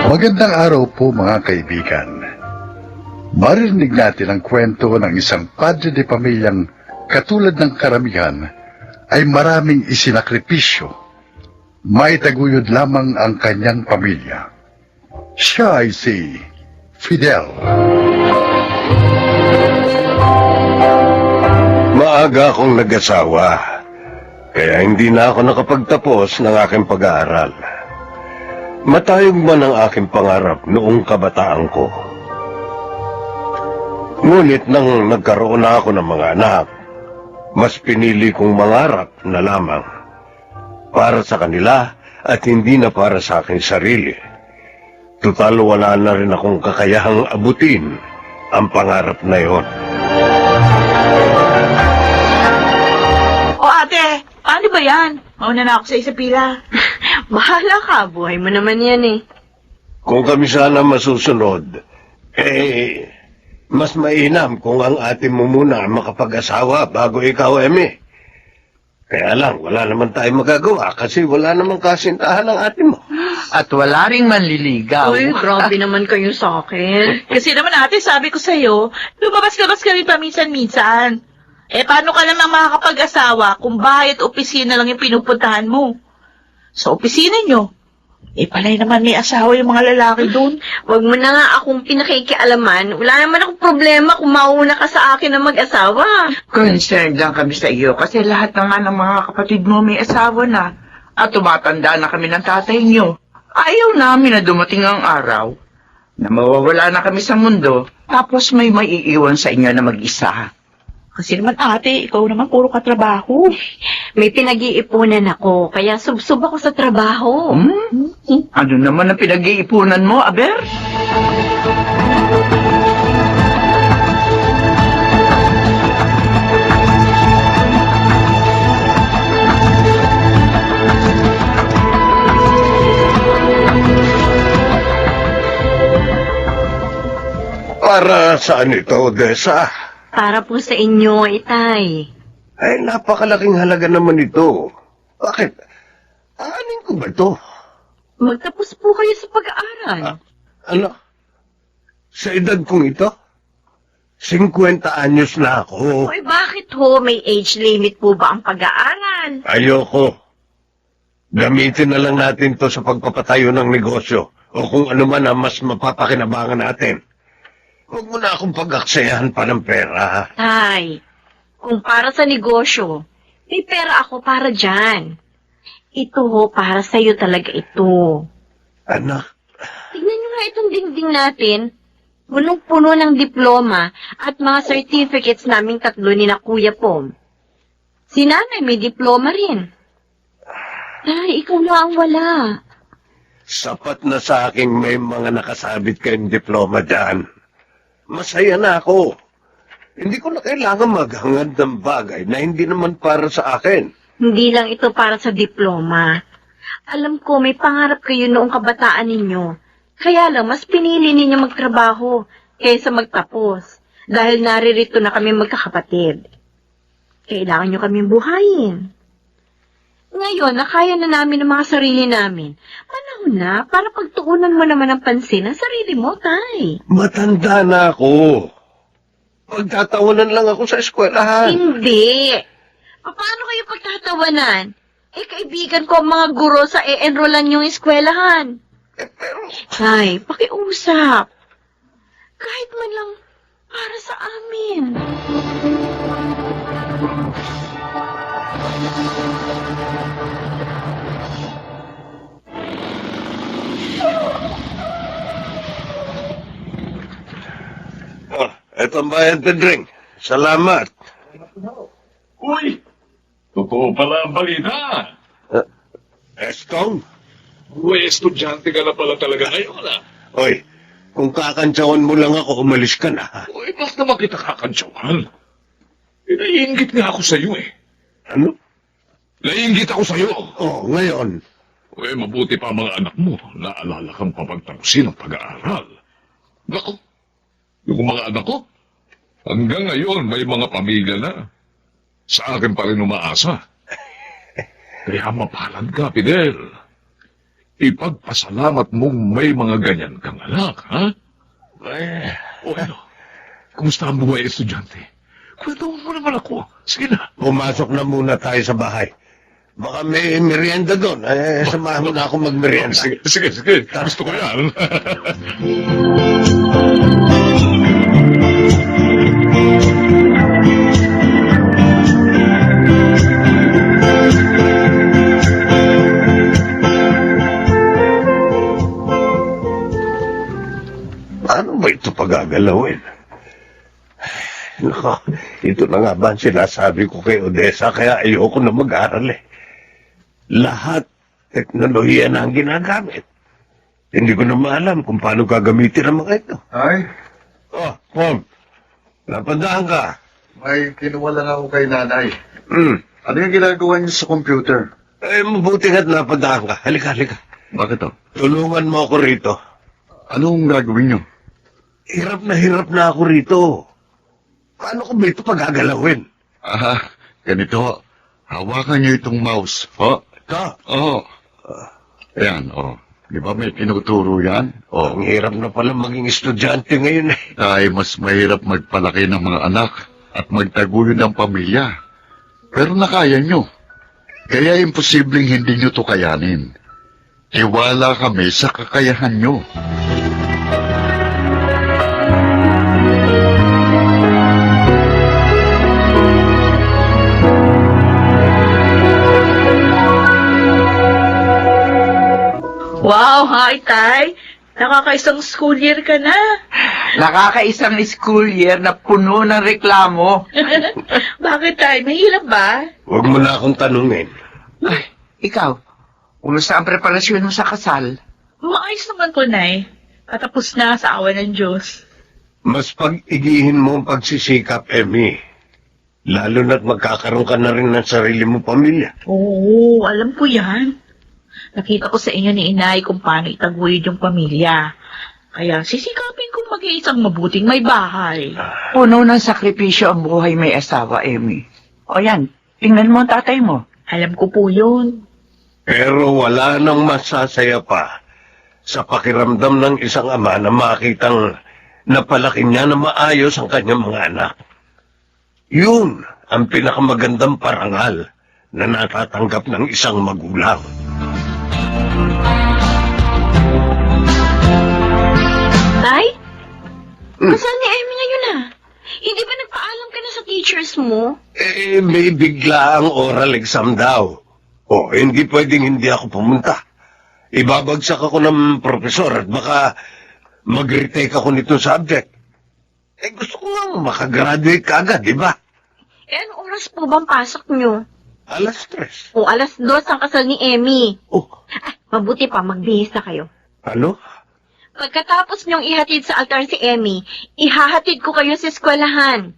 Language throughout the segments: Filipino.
Magandang araw po mga kaibigan. Marinig natin ang kwento ng isang padre de pamilyang katulad ng karamihan ay maraming isinakripisyo. Maitaguyod lamang ang kanyang pamilya. Siya ay si Fidel. Maaga akong nag-asawa, kaya hindi na ako nakapagtapos ng aking pag-aaral. Matayog man ang aking pangarap noong kabataan ko. Ngunit nang nagkaroon na ako ng mga anak, mas pinili kong mangarap na lamang para sa kanila at hindi na para sa aking sarili. Tutal wala na rin akong kakayahang abutin ang pangarap na yon. O ate, ano ba yan? Mauna na ako sa isa pila. Bahala ka, buhay mo naman yan eh. Kung kami sana masusunod, mas mainam kung ang ate mo muna makapag-asawa bago ikaw, Eme. Kaya lang, wala naman tayong magagawa kasi wala namang kasintahan ng ate mo. At wala ring manliligaw. Uy, grabe naman kayo sa akin. Kasi naman ate, sabi ko sa'yo, lumabas-labas kami paminsan-minsan. Paano ka namang makakapag-asawa kung bahay at opisina lang yung pinupuntahan mo? Sa opisina nyo, palay naman may asawa yung mga lalaki doon. Huwag mo na nga akong pinakikialaman. Wala naman akong problema kung mauna ka sa akin na mag-asawa. Concerned lang kami sa iyo kasi lahat na nga ng mga kapatid mo may asawa na. At tumatanda na kami ng tatay niyo. Ayaw namin na dumating ang araw na mawawala na kami sa mundo tapos may maiiwan sa inyo na mag-isa. Kasi naman ate, ikaw naman puro katrabaho. May pinag-iipunan ako, kaya subsub ako sa trabaho. Ano naman ang pinag-iipunan mo, Aber? Para saan ito, Odessa? Para po sa inyo, Itay. Ay, napakalaking halaga naman ito. Bakit? Aanin ko ba ito? Magtapos po kayo sa pag-aaral. Ano? Sa edad kong ito? 50 anyos na ako. Uy, bakit ho? May age limit po ba ang pag-aaral? Ayoko. Gamitin na lang natin to sa pagpapatayo ng negosyo o kung ano man ang mas mapapakinabangan natin. Huwag mo na akong pag-aksayahan pa ng pera. Tay, kung para sa negosyo, may pera ako para dyan. Ito ho, para sa'yo talaga ito. Anak, Tignan nyo nga itong dingding natin. Punong-puno ng diploma at mga certificates naming tatlo ni na Kuya Pom. Si nanay may diploma rin. Tay, ikaw na ang wala. sapat na sa aking may mga nakasabit kayong diploma dyan. Masaya na ako. Hindi ko na kailangan maghangad ng bagay na hindi naman para sa akin. Hindi lang ito para sa diploma. Alam ko may pangarap kayo noong kabataan ninyo. Kaya lang mas pinili ninyo magtrabaho kaysa magtapos. Dahil naririto na kami magkakapatid. Kailangan nyo kaming buhayin. Ngayon, nakaya na namin ang mga sarili namin. Panahon na para pagtuunan mo naman ang pansin ang sarili mo, Tay. Matanda na ako. Pagtatawanan lang ako sa eskwelahan. Hindi. Paano kayo pagtatawanan? Kaibigan ko ang mga guro sa e-enrollan yung eskwelahan. Tay, pakiusap. Kahit man lang para sa amin. Eto ang bayad, Pedring. Salamat. Uy! Totoo pala ang balita. Estong? Uy, estudyante ka na pala talaga ngayon, ah. Hoy, kung kakantsawan mo lang ako, umalis ka na. Uy, bakit naman kita kakantsawan? Naiingit nga ako sa'yo, eh. Ano? Naiingit ako sa'yo. Oh, ngayon. Uy, mabuti pa ang mga anak mo. Naalala kang papagtapusin ang pag-aaral. Naku, yung mga anak ko, hanggang ngayon may mga pamilya na. Sa akin pa rin umaasa. Kaya mapalad ka, Fidel. Ipagpasalamat mong may mga ganyan kang anak, ha? O ano? Kumusta ang buhay estudyante? Kwento mo naman ako. Sige na. Pumasok na muna tayo sa bahay. Baka may merienda doon. Samahan mo na ako magmerienda. Sige. Gusto ko yan. Ano ba ito pagagalawin? Nako, ito na nga ba ang sinasabi ko kay Odessa, kaya ayoko na mag-aral eh. Lahat teknolohiya na ang ginagamit. Hindi ko na maalam kung paano gagamitin ang mga ito. Ay, Oh, Pom, napandaan ka. may kinuha lang ako kay nanay. Ano yung ginagawa niyo sa computer? Mabuti nga't napandaan ka. Halika. Bakit to? Tulungan mo ako rito. Anong gagawin niyo? Hirap na ako rito. Paano ko ba ito pagagalawin? Ganito. Hawakan niyo itong mouse. Ito. Oo. Ayan, Di ba may tinuturo yan? Ang hirap na pala maging estudyante ngayon eh. Ay, mas mahirap magpalaki ng mga anak at magtaguyod ng pamilya. Pero nakaya nyo. Kaya imposibleng hindi nyo to kayanin. Tiwala kami sa kakayahan nyo. Wow, hi, Tay. Nakakaisang school year ka na. Nakakaisang school year na puno ng reklamo. Bakit, Tay? Mahirap ba? Huwag mo na akong tanungin. Ay, ikaw, kumusta ang preparasyon mo sa kasal? Maayos naman po, Nay. Patapos na sa awa ng Diyos. Mas pag-igihin mo ang pagsisikap, Emmy. Lalo na't magkakaroon ka na rin ng sarili mong pamilya. Oo, alam ko yan. Nakita ko sa inyo ni Inay kung paano itaguyod yung pamilya. Kaya sisikapin kong mag-iisang mabuting may bahay. Puno ng sakripisyo ang buhay may asawa, Emmy. O yan, tingnan mo ang tatay mo. Alam ko po yun. Pero wala nang masasaya pa sa pakiramdam ng isang ama na makitang napalaki niya na maayos ang kanyang mga anak. Yun ang pinakamagandang parangal na natatanggap ng isang magulang. Tay? Nasaan ni Emmy ngayon Hindi ba nagpaalam ka na sa teachers mo? May bigla ang oral exam daw. Hindi pwedeng hindi ako pumunta. Ibabagsak ako ng profesor at baka mag-retake ako nitong subject. Gusto ko nga makagraduate ka agad, di ba? Anong oras po bang pasok nyo? 3:00. O 2:00 ang kasal ni Emmy. Oh, Mabuti pa, magbihis na kayo. ano? Pagkatapos niyong ihatid sa altar si Emmy, ihahatid ko kayo sa eskwelahan.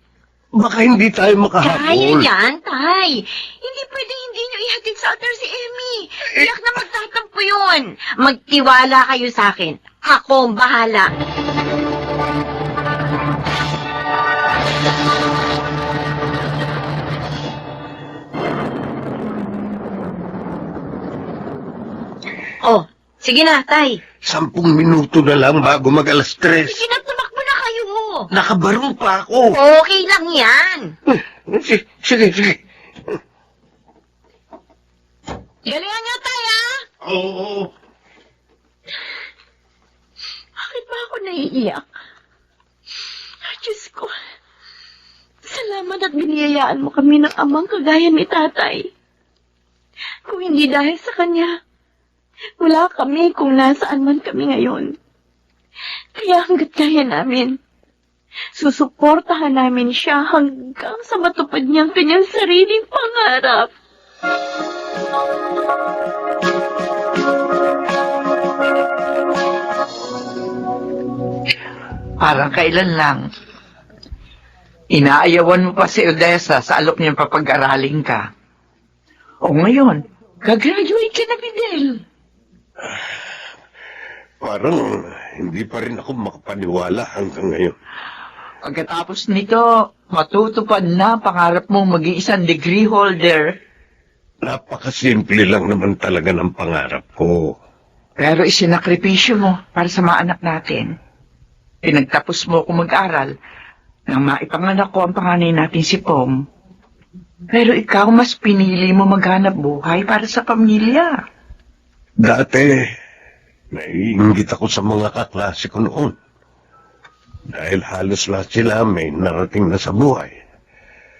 Baka hindi tayo Kaya makahabol. yan, Tay. Hindi pwedeng hindi niyo ihatid sa altar si Emmy. Tiyak na magtatampo yun. Magtiwala kayo sa akin. Ako ang bahala. Oh, sige na, Tay. 10 minuto na lang bago mag-3:00. Sige na, tumakbo na kayo. Nakabarong pa ako. Okay lang yan. Sige. Galingan niyo, Tay, Oo. Bakit ba ako naiiyak? Diyos ko. Salamat at biniyayaan mo kami ng amang kagaya ni tatay. Kung hindi dahil sa kanya, wala kami kung nasaan man kami ngayon. Kaya hanggat kaya namin, susuportahan namin siya hanggang sa matupad niyang kanyang sariling pangarap. Parang kailan lang. Inaayawan mo pa si Odessa sa alok niyang papag-aralin ka. O ngayon, gagraduate ka na, Fidel. Parang hindi pa rin ako makapaniwala hanggang ngayon. Pagkatapos nito, matutupad na pangarap mong maging isang degree holder. Napakasimple lang naman talaga ng pangarap ko. Pero isinakripisyo mo para sa mga anak natin. Pinagtapos mo ako mag-aral nang maipanganak ko ang panganay natin si Pong. Pero ikaw mas pinili mo maghanap buhay para sa pamilya. Dati, naiingit ako sa mga kaklase ko noon. Dahil halos lahat sila may narating na sa buhay.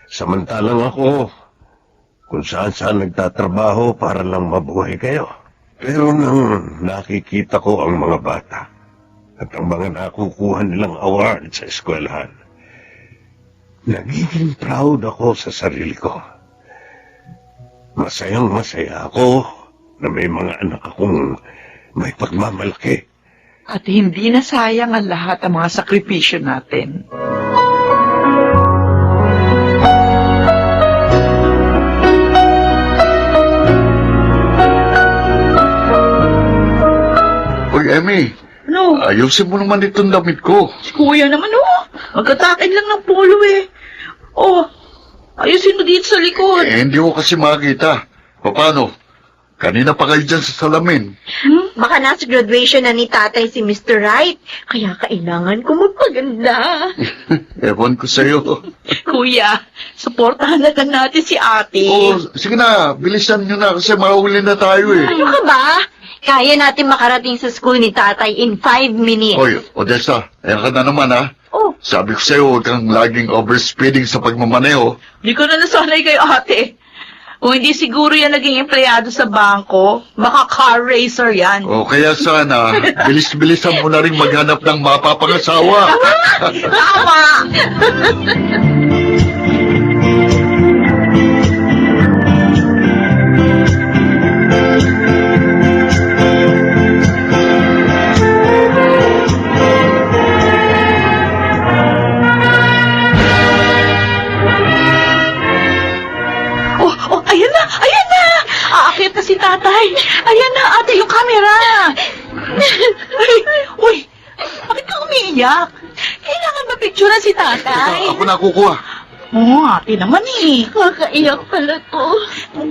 Samantalang ako, kung saan-saan nagtatrabaho para lang mabuhay kayo. Pero nang nakikita ko ang mga bata at ang mga nakukuha nilang award sa eskwelahan, nagiging proud ako sa sarili ko. Masayang masaya ako na may mga anak akong may pagmamalaki. At hindi na sayang ang lahat ng mga sakripisyo natin. Uy, Emmy, Ano? ayusin mo naman itong damit ko. Si kuya naman, magkatakin lang ng polo eh. Ayusin mo dito sa likod. Hindi ko kasi makita. Paano? Kanina pa kayo dyan sa salamin. Baka nasa graduation na ni tatay si Mr. Wright. Kaya kailangan ko magpaganda. Ewan ko sa'yo. Kuya, suportahan na lang natin si ate. Sige na, bilisan nyo na kasi mahuli na tayo eh. Ano ka ba? Kaya natin makarating sa school ni tatay in 5 minutes. Hoy, Odessa, ayan ka na naman ha. Oh, Sabi ko sa'yo, huwag kang laging overspeeding sa pagmamaneho. Hindi ko na nasanay kay ate. Kung hindi siguro yan naging empleyado sa bangko, baka car racer yan. O kaya sana, bilis-bilisan mo na rin maghanap ng mapapangasawa. Tama! Ayan na! Ayan na! Aakit na si tatay! Ayan na, ate, yung camera! Uy! Bakit ka umiiyak? Kailangan mapicturean si tatay. Ako na kukuha. Oo, ate naman eh. kakaiyak pala to.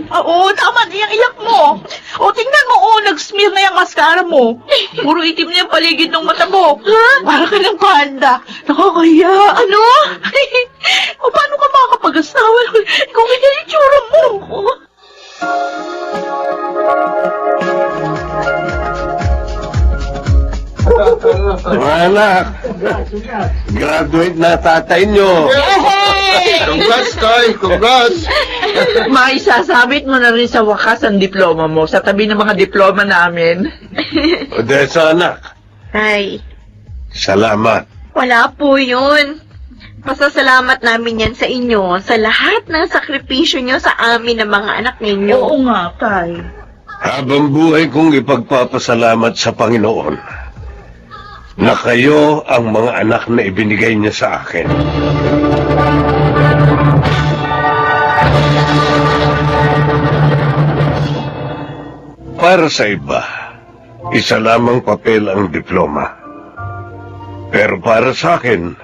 Oo, tama na yung iyak mo. O, tingnan mo, nag-smear na yung mascara mo. Puro itim na yung paligid ng mata mo. Para ka ng panda. Nakakaya. Ano? O, paano ka makakapag-asawa? Kung hindi yung tsura mo. Mga anak, graduate na tatay nyo. Congrats, Tay! Congrats! Maisasabit mo na rin sa wakas ang diploma mo sa tabi ng mga diploma namin. Odessa, anak, Tay, salamat. wala po yun. Pasasalamat namin yan sa inyo sa lahat ng sakripisyo nyo sa amin ng mga anak ninyo. Oo nga, tay. Habang buhay kong ipagpapasalamat sa Panginoon na kayo ang mga anak na ibinigay niya sa akin. Para sa iba, isa lamang papel ang diploma. Pero para sa akin,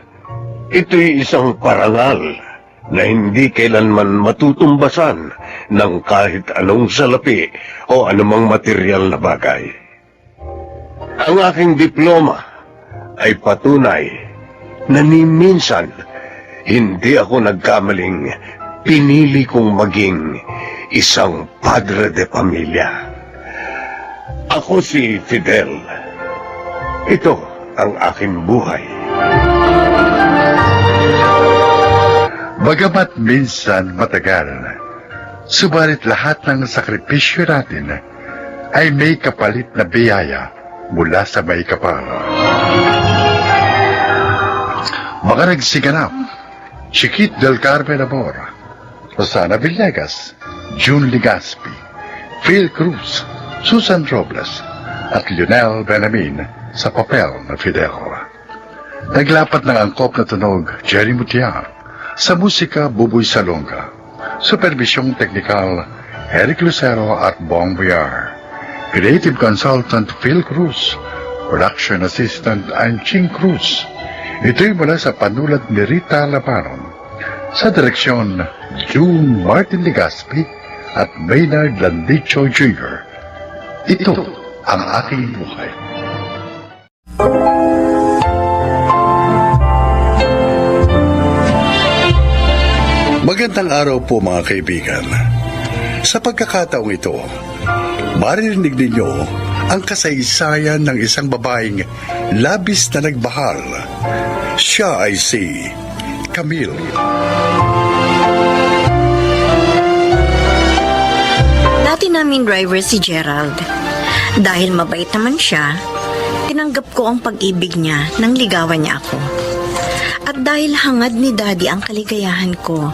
ito'y isang parangal na hindi kailanman matutumbasan ng kahit anong salapi o anumang material na bagay. Ang aking diploma ay patunay na ni minsan hindi ako nagkamaling pinili kong maging isang padre de pamilya. Ako si Fidel. Ito ang aking buhay. Bagamat minsan matagal, subalit lahat ng sakripisyo natin ay may kapalit na biyaya mula sa may kapal. Mga nagsiganap, Chiquit del Carmen Amor, Rosana Villegas, June Ligaspi, Phil Cruz, Susan Robles, at Lionel Benamin sa papel na Fidel. Naglapat ng angkop na tunog, Jerry Mutiar, sa musika, Buboy Salonga, supervisyong teknikal, Eric Lucero at Bong Villar, creative consultant Phil Cruz, production assistant Anching Cruz. Ito'y mula sa panulat ni Rita Laparon, sa direksyon June Martin Ligaspi at Maynard Landicho Jr. Ito ang aking buhay. Magandang araw po mga kaibigan. Sa pagkakataong ito, maririnig ninyo ang kasaysayan ng isang babaeng labis na nagmahal. Siya ay si Camille. Dati naming driver si Gerald. Dahil mabait naman siya, tinanggap ko ang pag-ibig niya nang ligawan niya ako. At dahil hangad ni Daddy ang kaligayahan ko,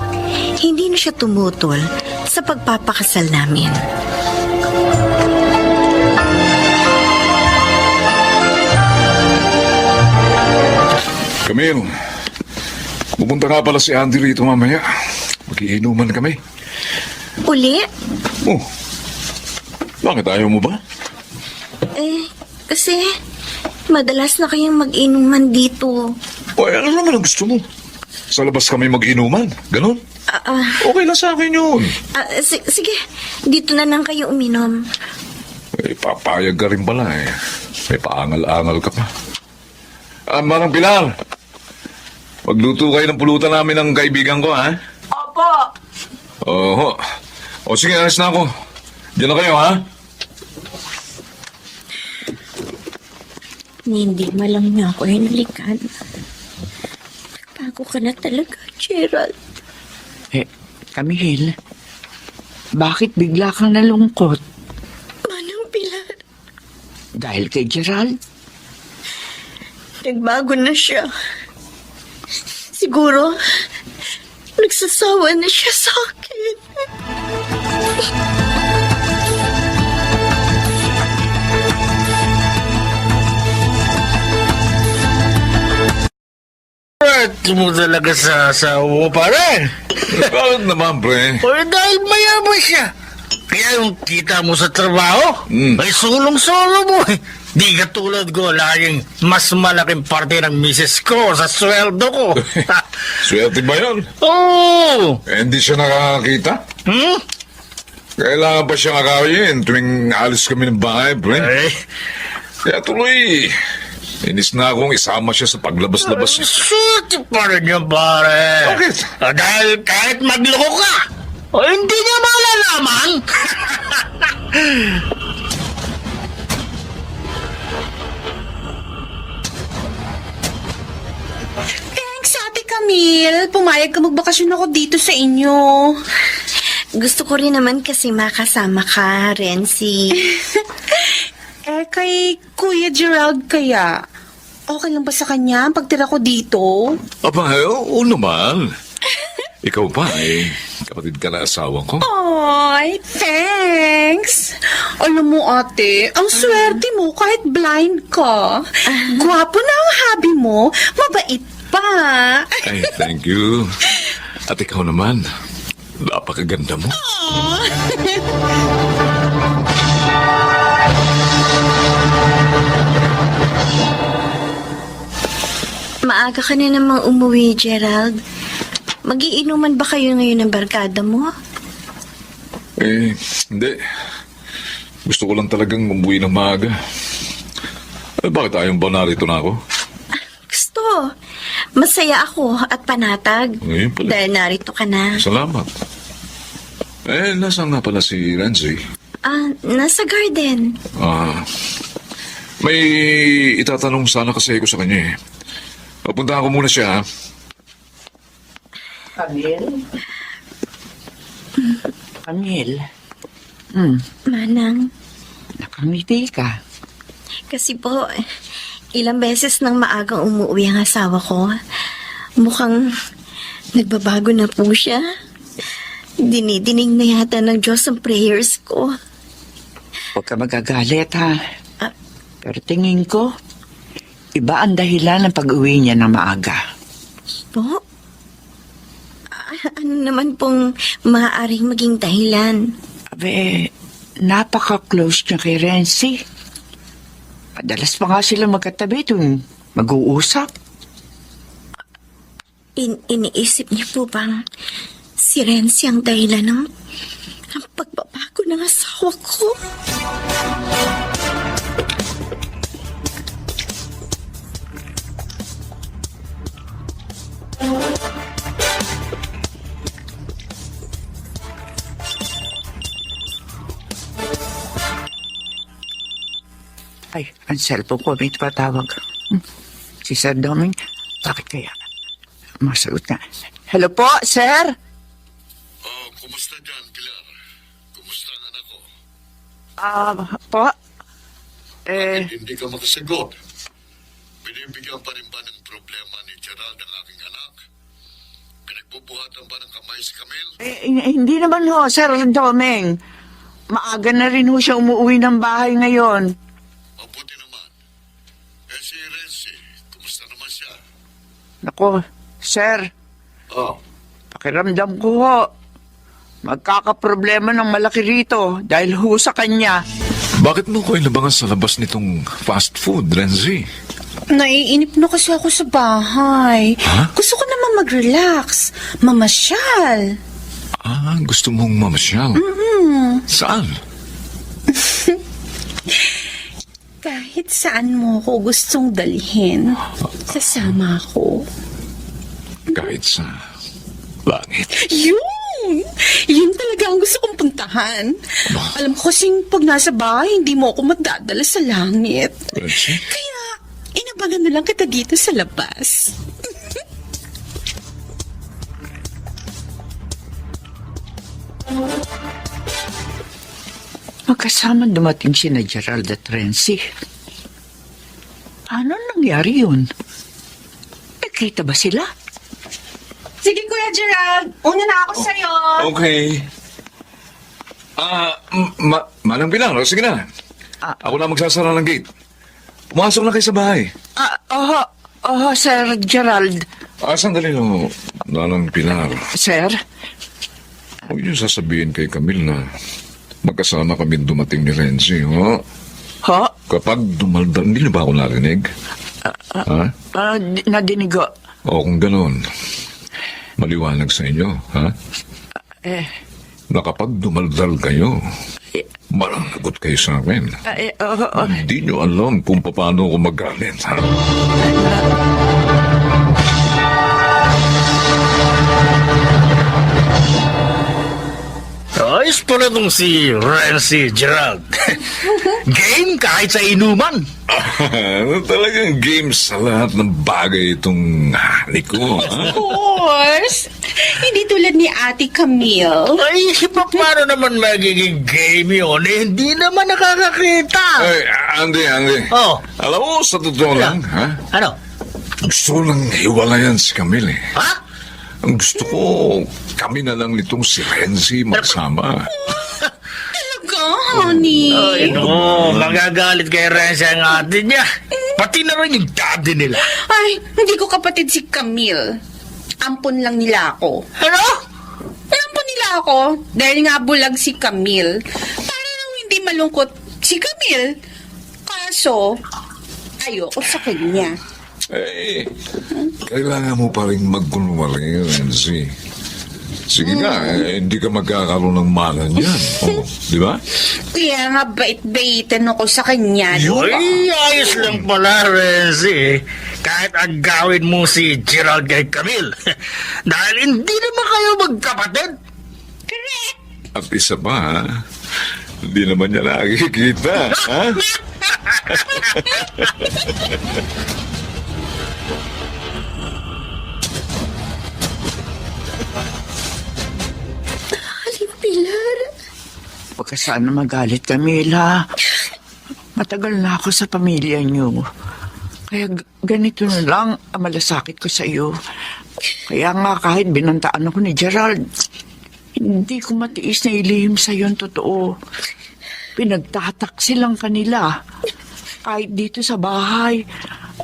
hindi na siya tumutol sa pagpapakasal namin. Camille, pupunta nga pala si Andy rito mamaya. Mag-iinuman kami. Uli? Oh, bakit ayaw mo ba? Kasi madalas na kayong mag-inuman dito. O, ano naman ang gusto mo? Sa labas kami mag-inuman, ganon? Okay lang sa akin yun. Sige, dito na lang kayo uminom. Papayag ka rin pala eh. May paangal-angal ka pa. Manang Pilar, magluto kayo ng pulutan namin ng kaibigan ko, ha? Opo. Oo. O sige, alis na ako. Diyan na kayo, ha? Hindi malang na ako hinalikan. Nagbago ka na talaga, Gerald. Camille, bakit bigla kang nalungkot? Manang Pilar, Dahil kay Gerald? nagbago na siya. Siguro, nagsasawa na siya sa akin. Ito mo talaga sa asawa mo, pare. Bakit naman, pre? O dahil mayaman siya. Kaya yung kita mo sa trabaho, ay sulong-sulo mo eh. Di katulad ko, laging mas malaking parte ng misis ko sa sweldo ko. Swerte ba yun? Oo! Hindi siya nakakakita? Hmm? Kailangan pa siyang akawin tuwing alis kami ng bahay, pre. Ay, Kaya tuloy, inis na akong isama siya sa paglabas-labas. swerte pa rin yan, pare. Bakit? Dahil kahit magloko ka, o hindi niya malalaman. Thanks, Ate Camille. Pumayag ka magbakasyon ako dito sa inyo. Gusto ko rin naman kasi makasama ka, Renzi. Kay Kuya Gerald kaya, okay lang ba sa kanya ang pagtira ko dito? Aba, oo naman. Ikaw pa eh, kapatid ka na asawa ko. Ay, thanks. Alam mo, ate, ang swerte mo kahit blind ka. Gwapo na ang hubby mo, mabait pa. Ay, thank you. At ikaw naman, napakaganda mo. Maaga ka na namang umuwi, Gerald. Magiinuman ba kayo ngayon ng barkada mo? Hindi. Gusto ko lang talagang umuwi ng maaga. Bakit ayaw ba narito na ako? Gusto. Masaya ako at panatag. Ngayon pala. Dahil narito ka na. Salamat. Nasaan nga pala si Renzi? Nasa garden. May itatanong sana kasi ako sa kanya eh. Papuntahan ko muna siya, ha? Camille, Manang, nakangiti ka. kasi po, ilang beses nang maagang umuwi ang asawa ko. Mukhang nagbabago na po siya. Dinidinig na yata ng Diyos ang prayers ko. Huwag ka magagalit, ha? Ah. Pero tingin ko, iba ang dahilan ng pag-uwi niya ng maaga. Po? Ano naman pong maaaring maging dahilan? Abe, napaka-close niya kay Renzi. Madalas pa nga sila magkatabi tuwing mag-uusap. Iniisip niyo po bang si Renzi ang dahilan ng ng pagbabago ng asawa ko. Ay, ang cellphone ko, may patawag. Si Sir Doming, bakit kaya? Masagot na. Hello po, sir? Kumusta dyan, Pilar? Kumusta ang anak ko? Po? Hindi ka makasagot. Binibigyan pa rin ba ng problema ni Gerald ang aking anak? Pinagbubuhatan ba ng kamay si Camille? Hindi naman ho, Sir Doming. Maaga na rin ho siya umuwi ng bahay ngayon. Mabuti naman. Si Renzi, kumusta naman siya? Nako, sir, pakiramdam ko ho. Magkakaproblema ng malaki rito dahil ho sa kanya. Bakit mo ko ilabangan sa labas nitong fast food, Renzi? Naiinip na kasi ako sa bahay. Ha? Gusto ko naman mag-relax, mamasyal. Gusto mong mamasyal? Saan? Kahit saan mo ko gustong dalhin, sasama ako. Kahit sa langit. Yun talaga ang gusto kong puntahan. Alam ko kasing pag nasa bahay, hindi mo ako madadala sa langit. Renzi? Kaya, inabangan na lang kita dito sa labas. Magkasama dumating si na Gerald at Renzi. Paano nangyari yun? Nakita ba sila? Sige, Kuya Gerald. Una na ako sa'yo. Okay. Manang Pilar, sige na. Ako na magsasara ng gate. Pumasok na kayo sa bahay. Sir Gerald. Sandali lang, Manang Pilar. Sir? Huwag niyo sasabihin kay Camille na magkasama kami dumating ni Renzi, ho? Ho? Kapag dumaldal, hindi na ba ako narinig? Ha? Nadinig ko. O kung gano'n, maliwanag sa inyo, ha? Na kapag dumaldal kayo, malalagot kayo sa amin. Hindi nyo alam kung paano ako magalit, ha? Ayos pala itong si Renzi Gerald. Game kahit sa inuman. Talagang game sa lahat ng bagay itong hani ko, ha? Of course. Hindi tulad ni Ate Camille. Ay, paano naman magiging game yun? Hindi naman nakakakita. Ay, Andy. Oh. Alam mo, sa totoo lang, ha? Ano? Gusto ko lang hiwalayan si Camille, eh. Ha? Ang gusto ko, kami na lang nitong si Renzi magsama. Talaga, honey. Ay, no. Magagalit kay Renzi ang ate niya. Pati na rin yung daddy nila. Ay, hindi ko kapatid si Camille. Ampon lang nila ako. Ano? Ampon nila ako dahil nga bulag si Camille. Para lang hindi malungkot si Camille. Kaso, ayoko sa kanya. Eh, kailangan mo pa rin magkunwari, Renzi. Sige nga, hindi ka magkakaroon ng malan yan. Oh, di ba? Kaya nga bait-baitan ako sa kanya. Ay, ayos lang pala, Renzi. Kahit agawin mo si Gerald kay Camille. Dahil hindi naman kayo magkapatid. At isa pa, ha? Hindi naman niya nakikita, ha? Pilar. Huwag ka sana magalit, Camila. Matagal na ako sa pamilya niyo. Kaya ganito na lang ang malasakit ko sa iyo. Kaya nga kahit binantaan ako ni Gerald, hindi ko matiis na ilihim sa iyo ang totoo. Pinagtatak silang kanila. Kahit dito sa bahay,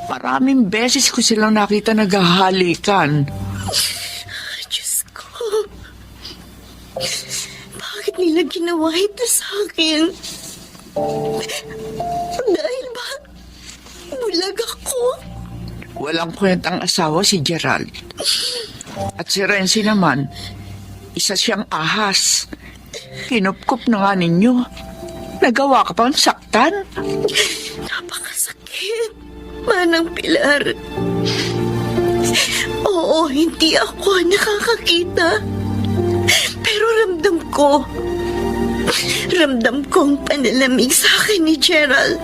maraming beses ko silang nakita naghahalikan. Diyos ko. Bakit nila ginawa ito sa akin? Dahil ba bulag ako? Walang kwentang asawa si Gerald. At si Renzi naman, isa siyang ahas. Kinupkup na nga ninyo. Nagawa ka pang saktan. Napakasakit. Manang Pilar. Oo, hindi ako nakakakita. Pero ramdam ko ang panalamig sa akin ni Gerald.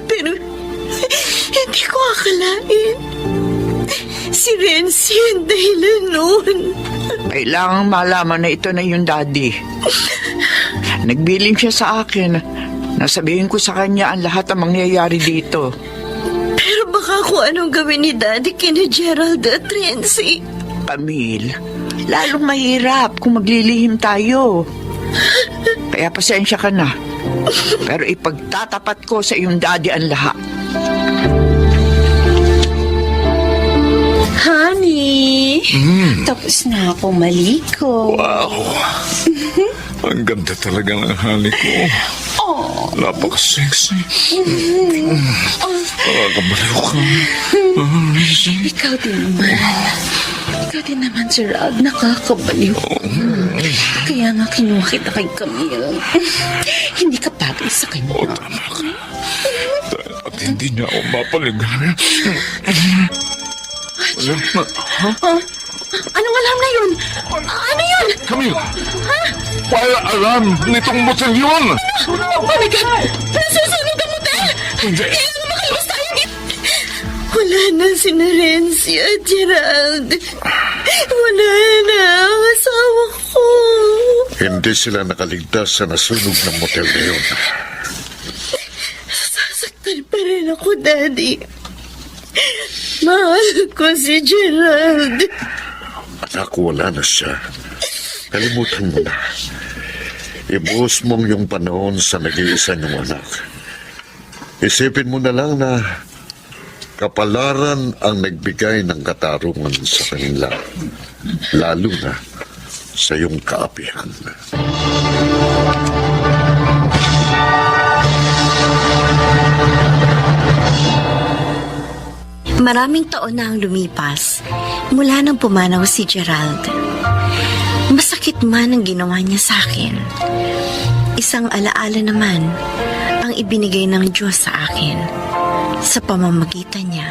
Pero hindi ko akalain. Si Renzi ang dahilan noon. Kailangang malaman na ito na yung daddy. Nagbiling siya sa akin. Nasabihin ko sa kanya ang lahat ng mangyayari dito. Pero baka kung anong gawin ni Daddy kina Gerald at Renzi. Camille, lalong mahirap kung maglilihim tayo. Kaya pasensya ka na. Pero ipagtatapat ko sa iyong daddy ang lahat. Honey, tapos na ako maliko. Wow! Ang ganda talaga ng halik mo. Napaka-sexy. Nakakabaliw ka. Ikaw din naman, Gerald. Nakakabaliw. Kaya nga kinuha kita kay Camille. Hindi ka bagay sa kanya. Oo, tama ka. At hindi niya ako mapaligaran. Anong alam na yun? Ano yun? Camille! Wala alam nitong motel yun! Oh my God! Nasusunog ang motel! Hindi. Kailangan makalabas tayo dito! Wala na si Renzi at Gerald. Wala na ang asawa ko. Hindi sila nakaligtas sa nasunog ng motel na yun. Sasaktan pa rin ako, Daddy. Mahal ko si Gerald. Anak, wala na siya. Kalimutan mo na. Ibuhos mong yung panahon sa nag-iisa niyong anak. Isipin mo na lang na kapalaran ang nagbigay ng katarungan sa kanila, lalo na sa iyong kaapihan. Maraming taon na ang lumipas mula nang pumanaw si Gerald. Masakit man ang ginawa niya sa akin. Isang alaala naman ang ibinigay ng Diyos sa akin sa pamamagitan niya.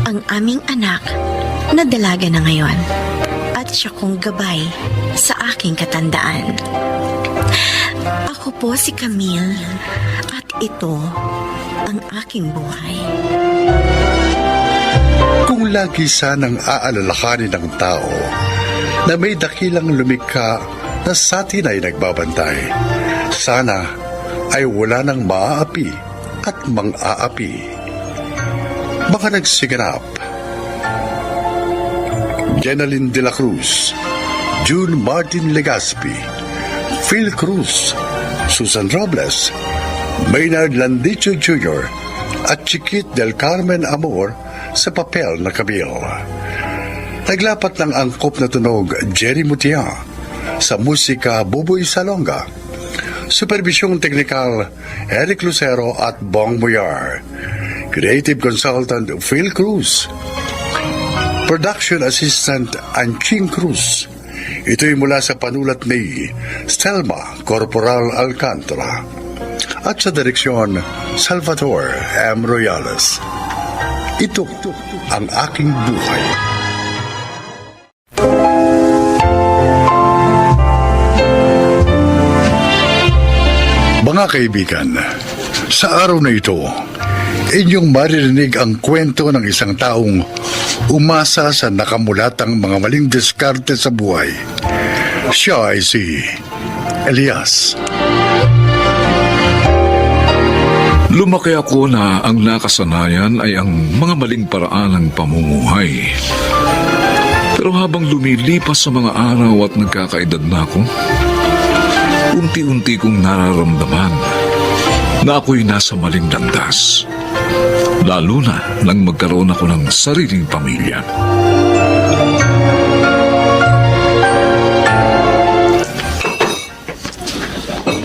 Ang aming anak na dalaga na ngayon at siya kong gabay sa aking katandaan. Ako po si Camille at ito ang aking buhay. Kung lagi sanang aalalahanin ng tao na may dakilang lumikha na sa atin ay nagbabantay, sana ay wala nang maaapi at mang-aapi. Baka nagsiganap. Jenaline de la Cruz, June Martin Legaspi, Phil Cruz, Susan Robles, Maynard Landicho Jr. at Chiquit del Carmen Amor sa papel na Camille. Naglapat ng angkop na tunog Jerry Mutia, sa musika Buboy Salonga, supervisyong teknikal Eric Lucero at Bong Muyar, creative consultant Phil Cruz, production assistant Anching Cruz. Ito'y mula sa panulat ni Stelma Corporal Alcantara at sa direksyon Salvatore M. Royales. Ito ang aking buhay. Mga kaibigan, sa araw na ito, inyong maririnig ang kwento ng isang taong umasa sa nakamulatang mga maling diskarte sa buhay. Siya ay si Elias. Lumaki ako na ang nakasanayan ay ang mga maling paraan ng pamumuhay. Pero habang lumilipas sa mga araw at nagkakaedad na ako, unti-unti kong nararamdaman na ako'y nasa maling landas. Lalo na nang magkaroon ako ng sariling pamilya.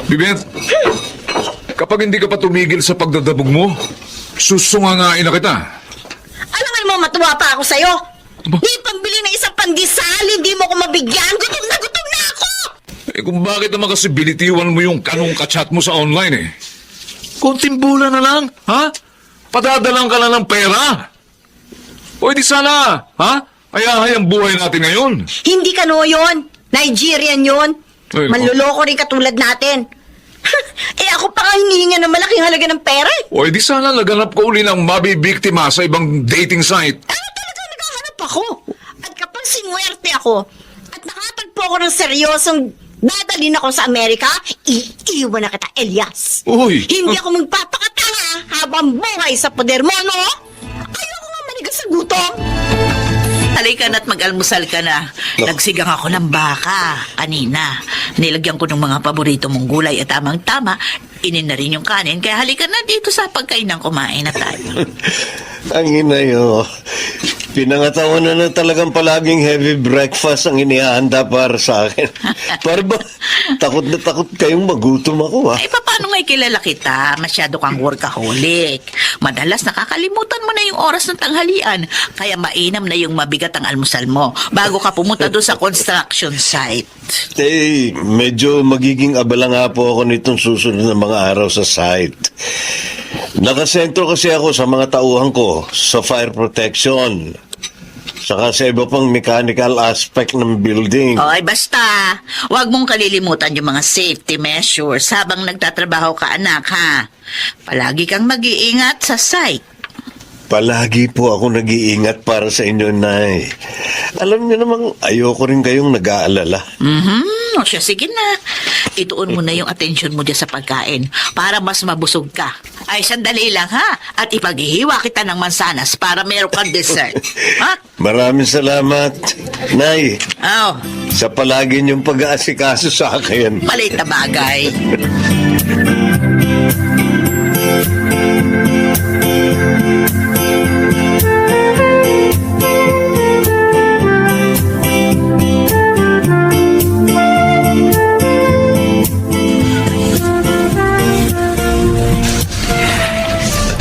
Bibet, kapag hindi ka pa tumigil sa pagdadabog mo, susungangain na kita. Alam mo, matuwa pa ako sa'yo. Ba? Di pambili ng isang pandesal, hindi mo ko mabigyan. Gutom na ako! kung bakit naman kasi binitiwan mo yung kanong kachat mo sa online eh. Kunting bulan na lang, ha? Padadalang ka na ng pera. O di sana, ha? Ayahay ang buhay natin ngayon. Hindi Kano yun. Nigerian yun. Ay, Manloloko rin katulad natin. Ako pa nga hinihinga ng malaking halaga ng pera eh. O di sana naganap ko uli ng mabibiktima sa ibang dating site. Talaga naghahanap ako. At kapag sinuwerte ako, at nakatagpo ako ng seryosong dadalhin ako sa Amerika, iiwan na kita, Elias. Uy! Hindi ako magpapakatanga habang buhay sa poder mo, no? Ayoko nga manigas sa gutom. Halika na't mag-almusal ka na. Nagsigang ako ng baka kanina. Nilagyan ko ng mga paborito mong gulay at tamang-tama. Inin na rin yung kanin. Kaya halika na dito sa pagkainang kumain na tayo. Ang inayo. Pinangatawan na talagang palaging heavy breakfast ang inihanda para sa akin. Para ba, takot na takot kayong magutom ako, ha? Ay, paano nga kilala kita? Masyado kang workaholic. Madalas nakakalimutan mo na yung oras ng tanghalian. Kaya mainam na yung mabigat ang almusal mo bago ka pumunta doon sa construction site. Medyo magiging abala nga po ako nitong susunod na mga araw sa site. Nakasentro kasi ako sa mga tauhan ko sa fire protection. Saka sa iba pang mechanical aspect ng building. Oy, basta, huwag mong kalilimutan yung mga safety measures habang nagtatrabaho ka, anak, ha? Palagi kang mag-iingat sa site. Palagi po ako nag-iingat para sa inyo, Nay. Alam niyo namang ayoko rin kayong nag-aalala. O siya, sige na. Ituon mo na yung atensyon mo dyan sa pagkain para mas mabusog ka. Ay, sandali lang, ha? At ipaghihiwa kita ng mansanas para meron kang dessert. Ha? Maraming salamat, Nay. Oh, Sa palagi niyong pag-aasikaso sa akin. maliit na bagay.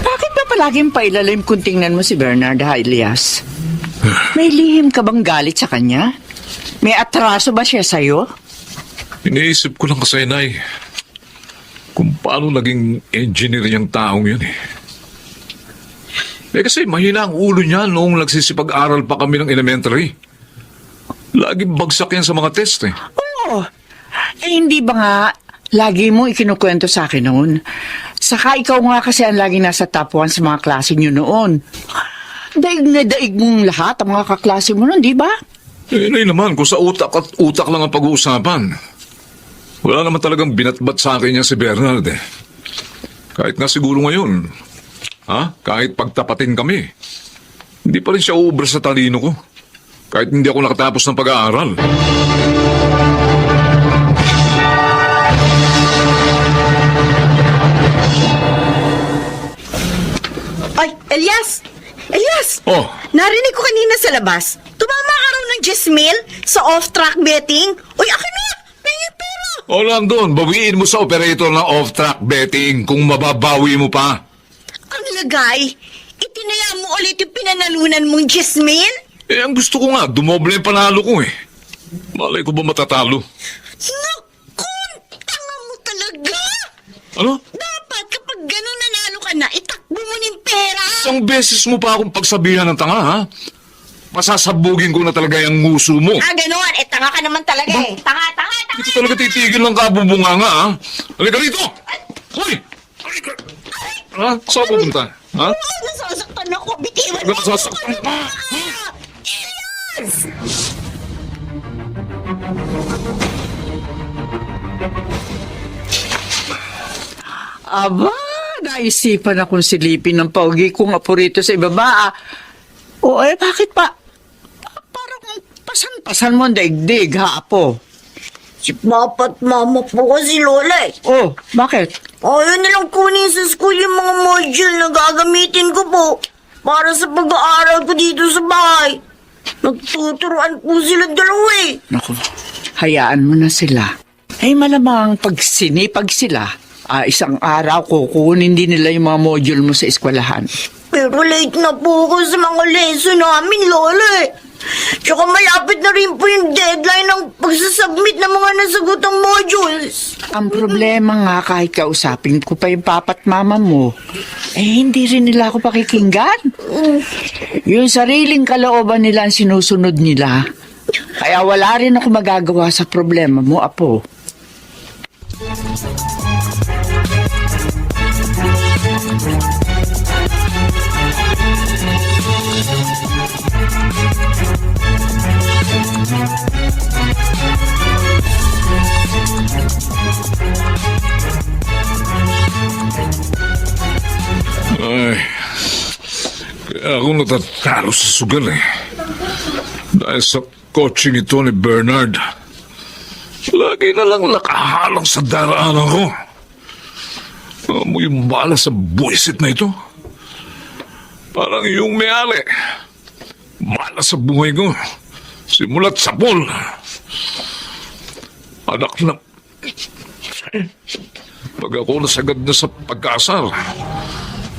Bakit ba palaging pailalim kung tingnan mo si Bernard, ha, Elias? May lihim ka bang galit sa kanya? May atraso ba siya sa'yo? Iniisip ko lang kasi, Nay, kung paano naging engineer yung taong yun eh. Kasi mahina ang ulo niya noong nagsisipag-aral pa kami ng elementary. Laging bagsak yan sa mga test eh. Oo. Hindi ba nga, lagi mo ikinukwento sa akin noon. Saka ikaw nga kasi ang lagi nasa top 1 sa mga klase niyo noon. Daig na daig mong lahat ang mga kaklase mo noon, di ba? Nay naman, kung sa utak at utak lang ang pag-uusapan. Wala naman talagang binatbat sa akin yan si Bernard eh. Kahit nga siguro ngayon, kahit pagtapatin kami, hindi pa rin siya uubra sa talino ko. Kahit hindi ako nakatapos ng pag-aaral. Ay, Elias! Elias! Oh, Narinig ko kanina sa labas. Tumama ka raw ng Jesmil sa off-track betting. Uy, akin na! Pengi pera! o nandun, bawiin mo sa operator ng off-track betting kung mababawi mo pa. Ang lagay, itinaya mo ulit yung pinanalunan mong Jesmil? Ang gusto ko nga, dumoble yung panalo ko eh. Malay ko ba matatalo? Naku! Tanga mo talaga! Ano? Dapat kapag gano'n nanalo ka na, itakbo mo ng pera! Isang beses mo pa akong pagsabihan ng tanga, ha? Masasabugin ko na talaga yung nguso mo. Gano'n? Tanga ka naman talaga eh. Tanga! Hindi ko talaga titigil ng kabubunga nga, ha? Halika rito! Hoy! Halika! Ha? Saan pupunta? Ha? Nasasaktan ako! Bitiwan Huwag ka nasasaktan ka! Aba, naisipan akong silipin ng paugi kong apo rito sa ibaba. O bakit pa? Parang pasan-pasan mo ang daigdig, ha, apo? Si Papa at Mama po kasi Lola eh. Oh, bakit? Ayaw nilang kunin sa school yung mga module na gagamitin ko po para sa pag-aaral ko dito sa bahay. Nagtuturuan po silang dalawa eh. Naku, hayaan mo na sila. Ay malamang pag sinipag sila, isang araw kukunin din nila yung mga module mo sa eskwelahan. Pero late na po ako sa mga lesson namin, Lola eh. Tsaka malapit na rin po yung deadline ng pagsasubmit ng mga nasagutang modules. Ang problema nga kahit kausapin ko pa yung papa't mama mo, hindi rin nila ako pakikinggan. Yung sariling kalooban nila ang sinusunod nila. Kaya wala rin ako magagawa sa problema mo, Apo. Ay, kaya ako natatalo sa sugal eh. Dahil sa coaching ito ni Bernard, lagi na lang nakahalang sa daraanan ko. Amoy yung bala sa buwisit na ito. Parang yung may-ari. Bala sa buhay ko. Simulat sa pool. Anak na... Pag ako nasagad na sa pag-asar,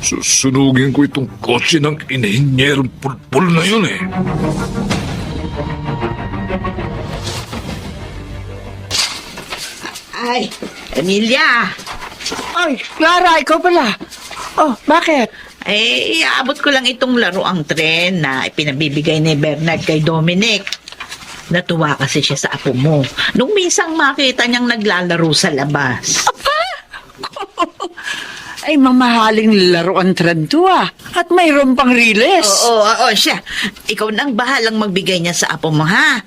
susunugin ko itong kotse ng inahinyerong pulpul na yun eh. Ay, Emilia! Ay, Clara, ikaw pala. Oh, bakit? Iabot ko lang itong laruang tren na ipinabibigay ni Bernard kay Dominic. Natuwa kasi siya sa apo mo. Nung minsang makita niyang naglalaro sa labas. Ay, mamahaling laruan trend to At mayroon pang riles. Oo, siya. Ikaw na ang bahalang magbigay niya sa apo mo, ha?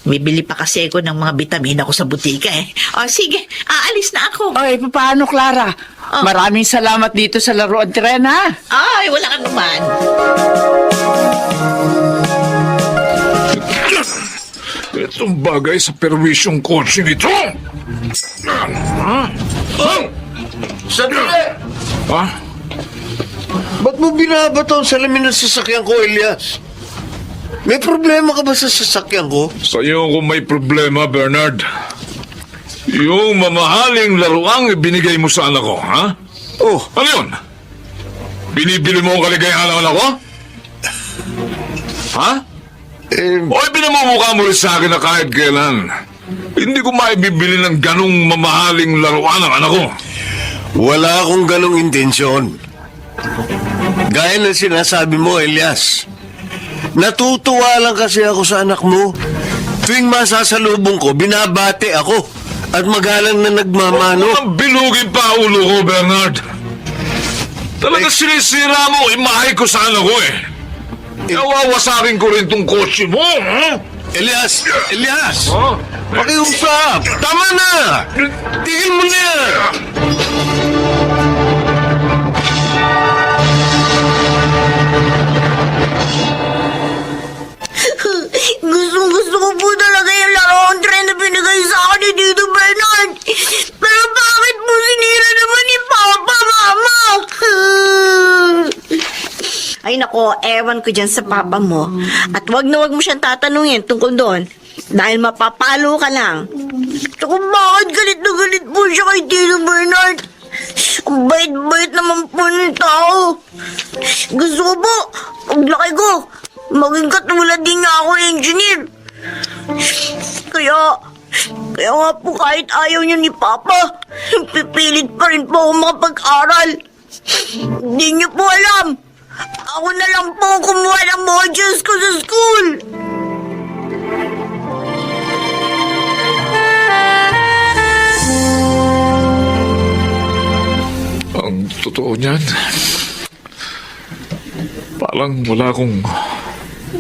Bibili pa kasi ako ng mga bitamina ko sa butika eh. O, sige, aalis na ako. Ay, paano, Clara? Oh. Maraming salamat dito sa laruan tren, ha? Ay, wala ka naman. Itong bagay sa perwisyong kotse nito. Sandali! Ha? Ba't mo binabato ang salamin ng sasakyan ko, Elias? May problema ka ba sa sasakyan ko? Sa'yo kung may problema, Bernard. Yung mamahaling laruang ibinigay mo sa anak ko, ha? Oh, Ano yun? Binibili mo ang kaligayahan ng anak ko? Ha? O pinamumukha mo rin sa akin na kahit kailan hindi ko maibibili ng ganong mamahaling laruan ng anak ko. wala akong ganong intensyon. Gaya ng sinasabi mo, Elias. Natutuwa lang kasi ako sa anak mo. Tuwing masasalubong ko, binabati ako. At magalang na nagmamano. Ang bilugin pa ulo ko, Bernard. Talaga sinisira mo imahe ko sa anak ko eh. Nawawasakin ko rin tong kotse mo, ha? Elias! Elias! Ha? Pakiusap! Tama na! Tigil mo na yan! Gusto ko po talaga yung laruan tren na binigay sa akin ni Tito Bernard. Pero bakit mo sinira naman ni Papa, Mama? Ay nako, ewan ko dyan sa papa mo. At wag na wag mo siyang tatanungin tungkol doon. Dahil mapapalo ka lang. Tsaka bakit galit na galit po siya kay Tito Bernard? Ang bait-bait naman po ng tao. Gusto ko po, paglaki ko, maging katulad din nga ako engineer. Kaya nga po kahit ayaw niyo ni Papa, pipilit pa rin po ako makapag-aral. Hindi niyo po alam. Ako na lang po kumuha ng modules ko sa school. Ang totoo niyan, parang wala akong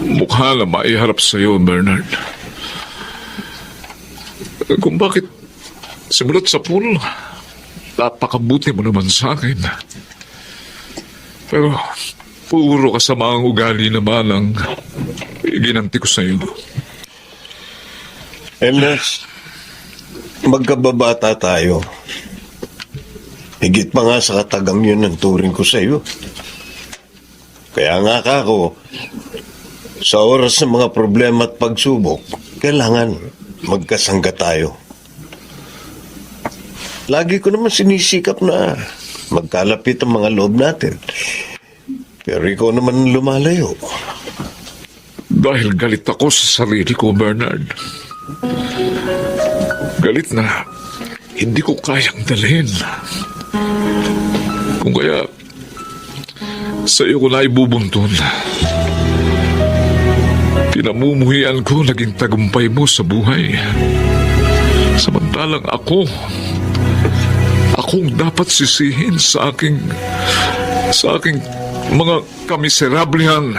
mukha na maiharap sa iyo, Bernard. Kung bakit simulat sa pool, napakabuti mo naman sa akin. Pero puro kasamaang ugali naman ang ginanti ko sa iyo. Elias, magkababata tayo. Higit pa nga sa katagang yun ang turing ko sa iyo. Kaya nga ako, sa oras ng mga problema at pagsubok, kailangan magkasangga tayo. Lagi ko naman sinisikap na magkalapit ang mga loob natin. Pero ikaw naman lumalayo. Dahil galit ako sa sarili ko, Bernard. Galit na hindi ko kayang dalhin. Kung kaya, sa iyo ko na ibubuntun. Pinamumuhian ko naging tagumpay mo sa buhay. Samantalang akong dapat sisihin sa aking mga kamiserablihan.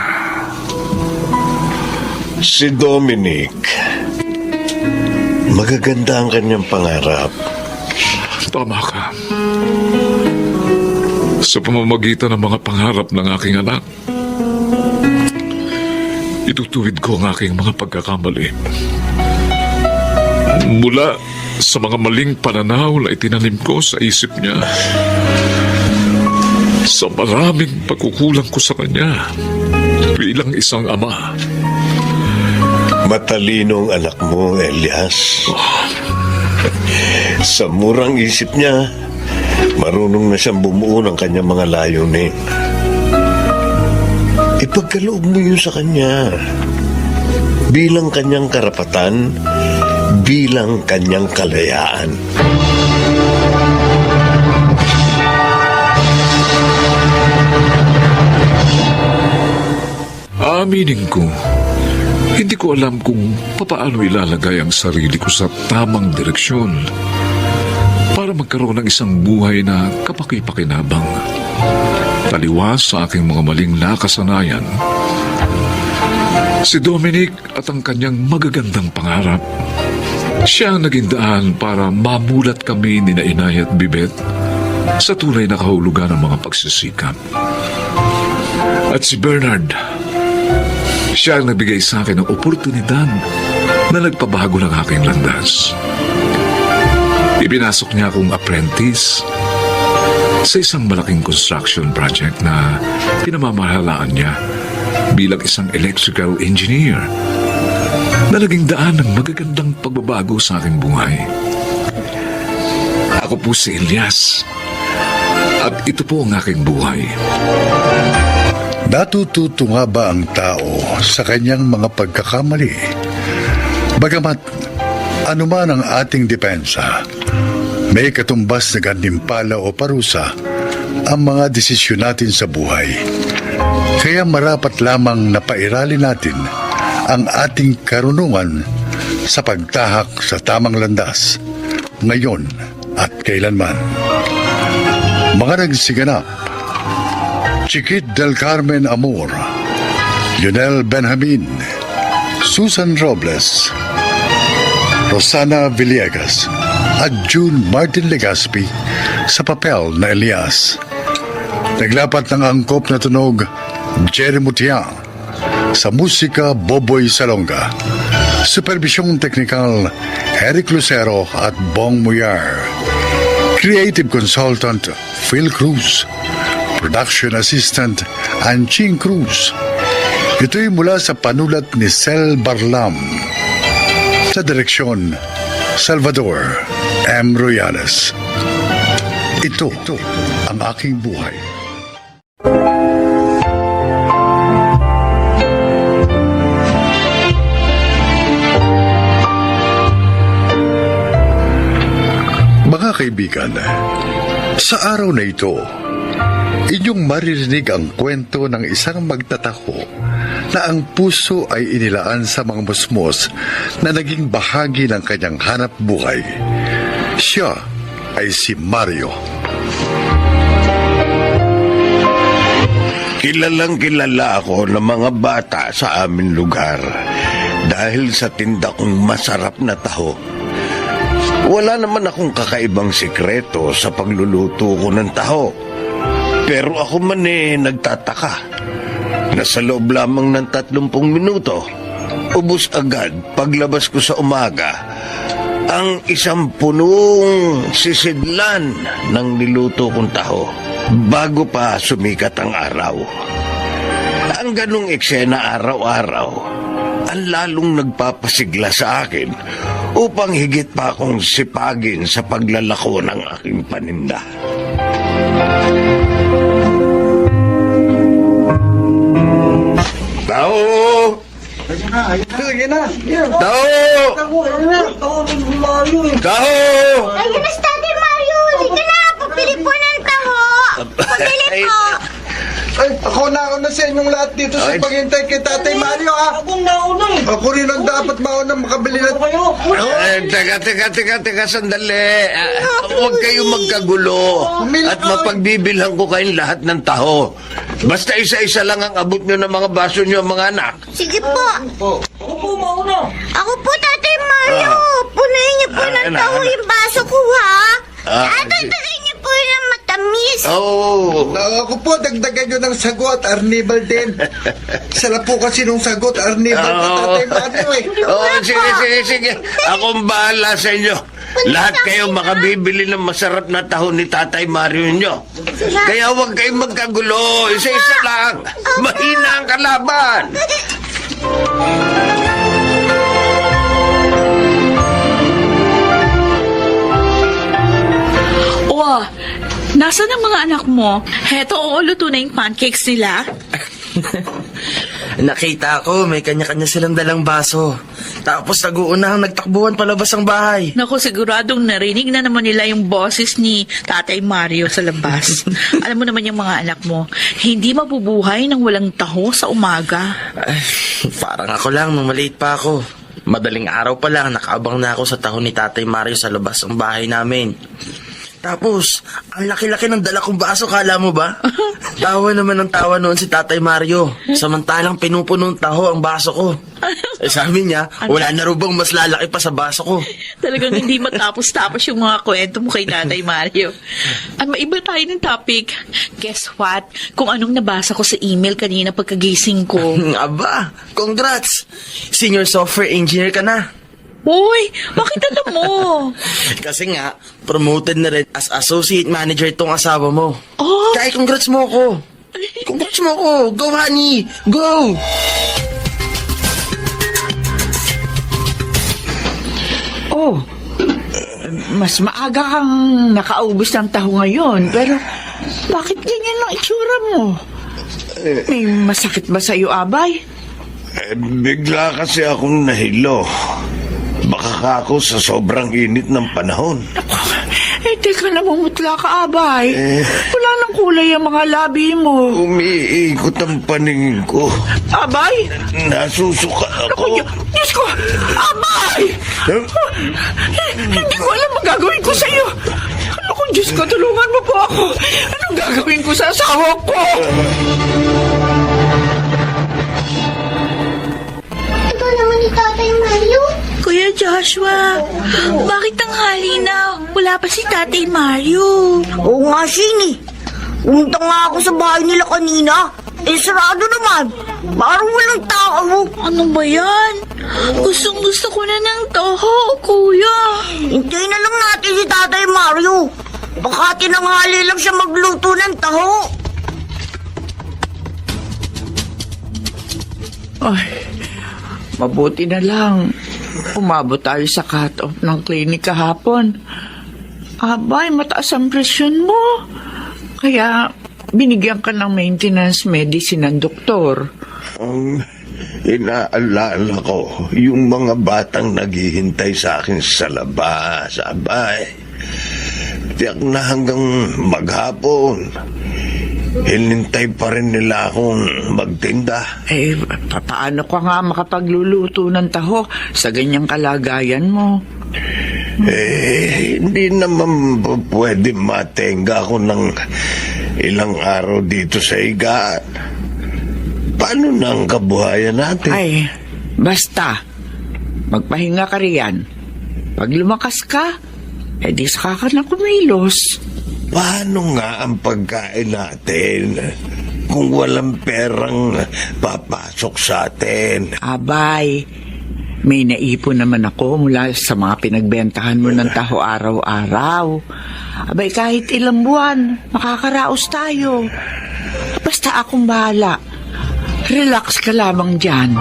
Si Dominic, magaganda ang kanyang pangarap. Tama ka. Sa pamamagitan ng mga pangarap ng aking anak, itutuwid ko ang aking mga pagkakamali. Mula sa mga maling pananaw na itinanim ko sa isip niya, sa maraming pagkukulang ko sa kanya bilang isang ama. Matalinong anak mo, Elias. Sa murang isip niya, marunong na siyang bumuo ng kanyang mga layunin. Ipagkaloob mo yun sa kanya. Bilang kanyang karapatan, bilang kanyang kalayaan. Aminin ko, hindi ko alam kung papaano ilalagay ang sarili ko sa tamang direksyon para magkaroon ng isang buhay na kapaki-pakinabang. Taliwas sa aking mga maling nakasanayan, si Dominic at ang kanyang magagandang pangarap, siya ang naging daan para mamulat kami ni Inay at Bibet sa tunay na kahulugan ng mga pagsisikap. At si Bernard, siya ang nagbigay sa akin ng oportunidad na nagpabago ng aking landas. Ipinasok niya akong apprentice sa isang malaking construction project na pinamamahalaan niya bilang isang electrical engineer na naging daan ng magagandang pagbabago sa aking buhay. Ako po si Elias at ito po ang aking buhay. Natututo nga ba ang tao sa kanyang mga pagkakamali? Bagamat anuman ang ating depensa, may katumbas na gantimpala o parusa ang mga desisyon natin sa buhay. Kaya marapat lamang na pairalin natin ang ating karunungan sa pagtahak sa tamang landas, ngayon at kailanman. Mga nagsiganap: Chiquit del Carmen Amor, Lionel Benjamin, Susan Robles, Rosana Villegas at June Martin Legaspi sa papel na Elias. Naglapat ng angkop na tunog Jerry Mutiang, sa musika Boboy Salonga, supervisyong teknikal Eric Lucero at Bong Muyar, creative consultant Phil Cruz, production assistant Anching Cruz. Ito'y mula sa panulat ni Sel Barlam. Sa direksyon, Salvador M. Royales. Ito ang aking buhay. Mga kaibigan, sa araw na ito, inyong maririnig ang kwento ng isang magtatako na ang puso ay inilaan sa mga musmos na naging bahagi ng kanyang hanap buhay. Siya ay si Mario. Kilalang kilala ako ng mga bata sa aming lugar dahil sa tinda kong masarap na taho. Wala naman akong kakaibang sikreto sa pagluluto ko ng taho. Pero ako man nagtataka na sa loob lamang ng 30 minuto, ubos agad paglabas ko sa umaga ang isang punong sisidlan ng niluto kong taho bago pa sumikat ang araw. Ang ganong eksena araw-araw ang lalong nagpapasigla sa akin upang higit pa akong sipagin sa paglalako ng aking paninda. Tao! Taho! Taho! Ayun na si Tatay Mario! Dito na! Pabili po ng taho! Pabili po! Ay, ako nauna sa inyong lahat dito sa paghintay kay Tatay Mario, ha? Akong nauna eh. Ako rin ang dapat mauna makabili ng... Teka, sandali. Huwag kayong magkagulo. At mapagbibilhan ko kayong lahat ng taho. Basta isa-isa lang ang abot nyo ng mga baso nyo, mga anak. Sige po! Ako po mauna! Ako po, Tatay Mario! Punayin niyo po ng taho yung baso ko, ha? At dagdagan niyo po yung matamis! Oh. Ako po, dagdagan nyo ng sagot, Arnibal din. Sarap po kasi nung sagot, Arnibal pa Tatay Mario, eh. Sige. Akong bahala sa inyo. Lahat kayo makabibili ng masarap na taho ni Tatay Mario nyo. Kaya huwag kayong magkagulo. Isa-isa lang. Mahina ang kalaban. Oh, nasaan ang mga anak mo? Heto, luto na yung pancakes nila. Nakita ko, may kanya-kanya silang dalang baso. Tapos nag-uunahang nagtakbuhan palabas ang bahay. Naku, siguradong narinig na naman nila yung boses ni Tatay Mario sa labas. Alam mo naman yung mga anak mo, hindi mabubuhay nang walang taho sa umaga. Ay, parang ako lang nung maliit pa ako. Madaling araw pa lang, nakaabang na ako sa taho ni Tatay Mario sa labas ng bahay namin. Tapos, ang laki-laki ng dala kong baso, kala mo ba? Tawa naman ng tawa noon si Tatay Mario. Samantalang pinupuno ng taho ang baso ko. Sabi niya, wala na rubang mas lalaki pa sa baso ko. Talagang hindi matapos-tapos yung mga kwento mo kay Tatay Mario. Maiba tayo ng topic. Guess what? Kung anong nabasa ko sa email kanina pagkagising ko. Aba, congrats! Senior software engineer ka na. Uy, bakit alam mo? Kasi nga, promoted na rin as associate manager itong asawa mo. Oh? Kaya congrats mo ako. Congrats mo ako. Go, honey. Go! Oh, mas maaga kang nakaubos ng taho ngayon, pero bakit ganyan ang itsura mo? May masakit ba sa'yo, Abay? Bigla kasi akong nahilo. Baka ako sa sobrang init ng panahon. Teka na, mamutla ka, Abay. Wala nang kulay ang mga labi mo. Umiikot ang paningin ko. Abay? Nasusuka ako. Diyos ko! Abay! Hindi ko alam ang gagawin ko sa'yo. Ano kung Diyos ko, tulungan mo po ako. Anong gagawin ko sa asawa ko? Ito naman ni Tatay Mario. Kuya Joshua, bakit tanghali na? Wala pa si Tatay Mario. Oo nga, Shini. Pumunta nga ako sa bahay nila kanina. Sarado naman. Parang walang tao. Ano ba yan? Gustong-gusto ko na ng toho, kuya. Hintayin na lang natin si Tatay Mario. Baka tinanghali lang siya magluto ng taho. Ay, mabuti na lang. Umabot tayo sa cut-off ng clinic kahapon. Abay, mataas ang presyon mo. Kaya, binigyan ka ng maintenance medicine ng doktor. Ang inaalala ko, yung mga batang naghihintay sa akin sa labas, abay. Tiyak na hanggang maghapon. Hinintay pa rin nila akong magtinda. Paano ka nga makapagluluto ng taho sa ganyang kalagayan mo? Hindi naman pwede matenga ako ng ilang araw dito sa higaan. Paano na ang kabuhayan natin? Ay, basta. Magpahinga ka riyan. Pag lumakas ka, di saka ka na kumilos. Paano nga ang pagkain natin kung walang perang papasok sa atin? Abay, may naipon naman ako mula sa mga pinagbentahan mo ng taho araw-araw. Abay, kahit ilang buwan, makakaraos tayo. Basta akong bahala. Relax ka lamang dyan.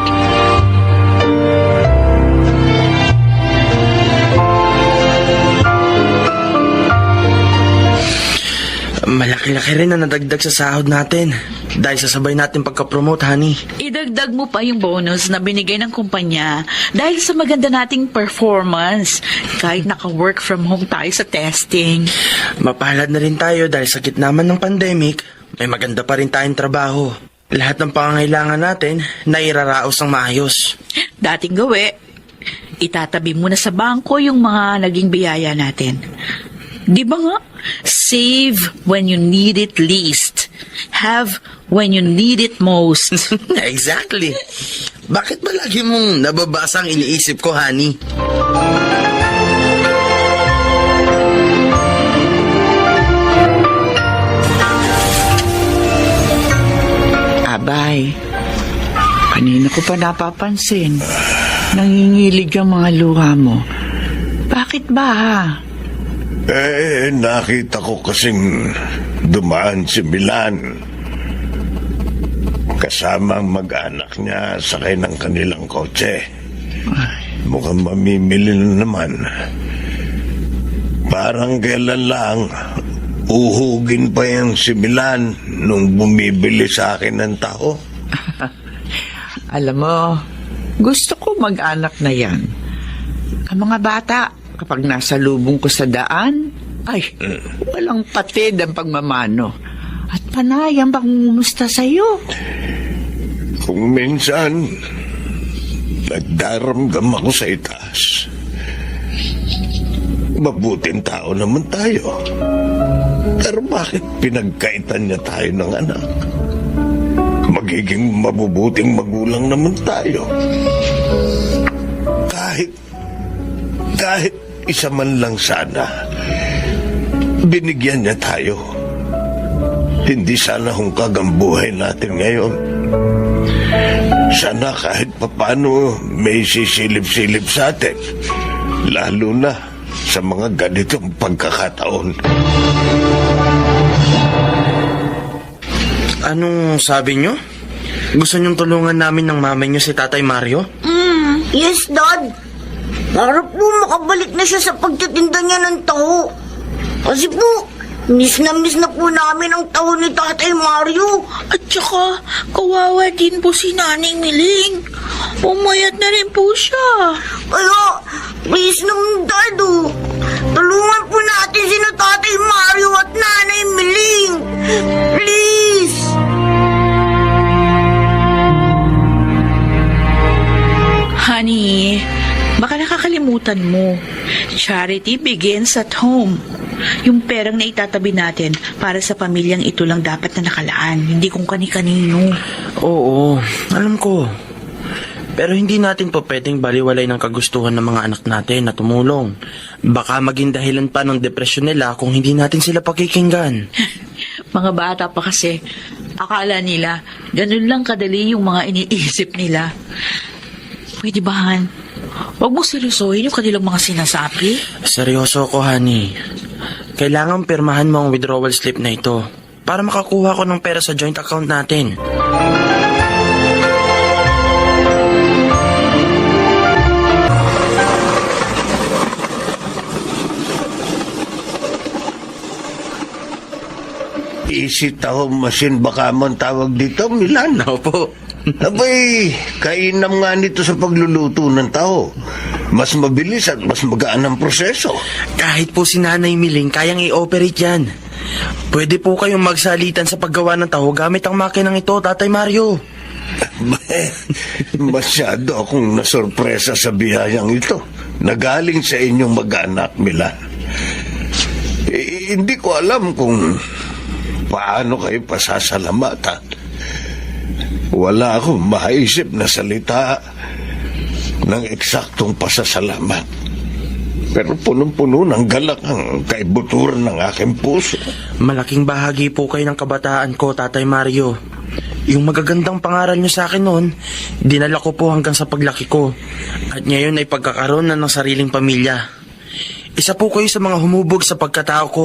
Malaki-laki rin na nadagdag sa sahod natin. Dahil sa sabay natin pagka-promote, honey. Idagdag mo pa yung bonus na binigay ng kumpanya dahil sa maganda nating performance. Kahit naka-work from home tayo sa testing. Mapalad na rin tayo dahil sa gitna man ng pandemic, may maganda pa rin tayong trabaho. Lahat ng pangangailangan natin, nairaraos ng maayos. Dating gawi, itatabi mo na sa bangko yung mga naging biyaya natin. Di ba nga? Save when you need it least. Have when you need it most. Exactly. Bakit ba lagi mong nababasa ang iniisip ko, honey? Abay, kanina ko pa napapansin. Nangingilig ang mga luha mo. Bakit ba ha? Nakita ko kasing dumaan si Milan. Kasama ang mag-anak niya sakay ng kanilang kotse. Mukhang mamimili na naman. Parang kailan lang, uhugin pa yung si Milan nung bumibili sa akin ng taho. Alam mo, gusto ko mag-anak na yan. Ang mga bata, kapag nasa lubong ko sa daan, ay, walang patid ang pagmamano. At panay ang pangungumusta sa'yo. Kung minsan, nagdaramdam ako sa itaas. Mabuting tao naman tayo. Pero bakit pinagkaitan niya tayo ng anak? Magiging mabubuting magulang naman tayo. Kahit isa man lang sana, binigyan niya tayo. Hindi sana hungkag ang buhay natin ngayon. Sana kahit papano may sisilip-silip sa atin. Lalo na sa mga ganitong pagkakataon. Anong sabi nyo? Gusto nyong tulungan namin ng mama nyo si Tatay Mario? Yes, Dad. Para po makabalik na siya sa pagtitinda niya ng taho. Kasi po, miss na po namin ang taho ni Tatay Mario. At saka, kawawa din po si Nanay Miling. Pumayat na rin po siya. Kaya, please naman, Dad, tulungan po natin sina Tatay Mario at Nanay Miling. Please! Honey, baka nakakalimutan mo. Charity begins at home. Yung perang na itatabi natin para sa pamilyang ito lang dapat na nakalaan, hindi kung kani-kanino. Oo, alam ko. Pero hindi natin po pwedeng baliwalay ng kagustuhan ng mga anak natin na tumulong. Baka maging dahilan pa ng depresyon nila kung hindi natin sila pakikinggan. Mga bata pa kasi, akala nila, ganun lang kadali yung mga iniisip nila. Pwede ba, Han? Huwag mo seryosohin yung kanilang mga sinasabi. Seryoso ko, honey. Kailangan pirmahan mo ang withdrawal slip na ito para makakuha ko ng pera sa joint account natin. Easy taho machine baka man tawag dito, Milan. Opo. Abay, kainam nga nito sa pagluluto ng taho. Mas mabilis at mas magaan ang proseso. Kahit po si Nanay Miling, kayang i-operate yan. Pwede po kayong magsalitan sa paggawa ng taho gamit ang makinang ito, Tatay Mario. Masyado akong nasorpresa sa biyayang ito na galing sa inyong mag-anak, Milan. Hindi ko alam kung paano kayo pasasalamatan. Wala akong maisip na salita ng eksaktong pasasalamat. Pero punong-puno ng galak ang kaibuturan ng aking puso. Malaking bahagi po kayo ng kabataan ko, Tatay Mario. Yung magagandang pangaral nyo sa akin noon, dinala ko po hanggang sa paglaki ko. At ngayon ay pagkakaroon na ng sariling pamilya. Isa po kayo sa mga humubog sa pagkatao ko.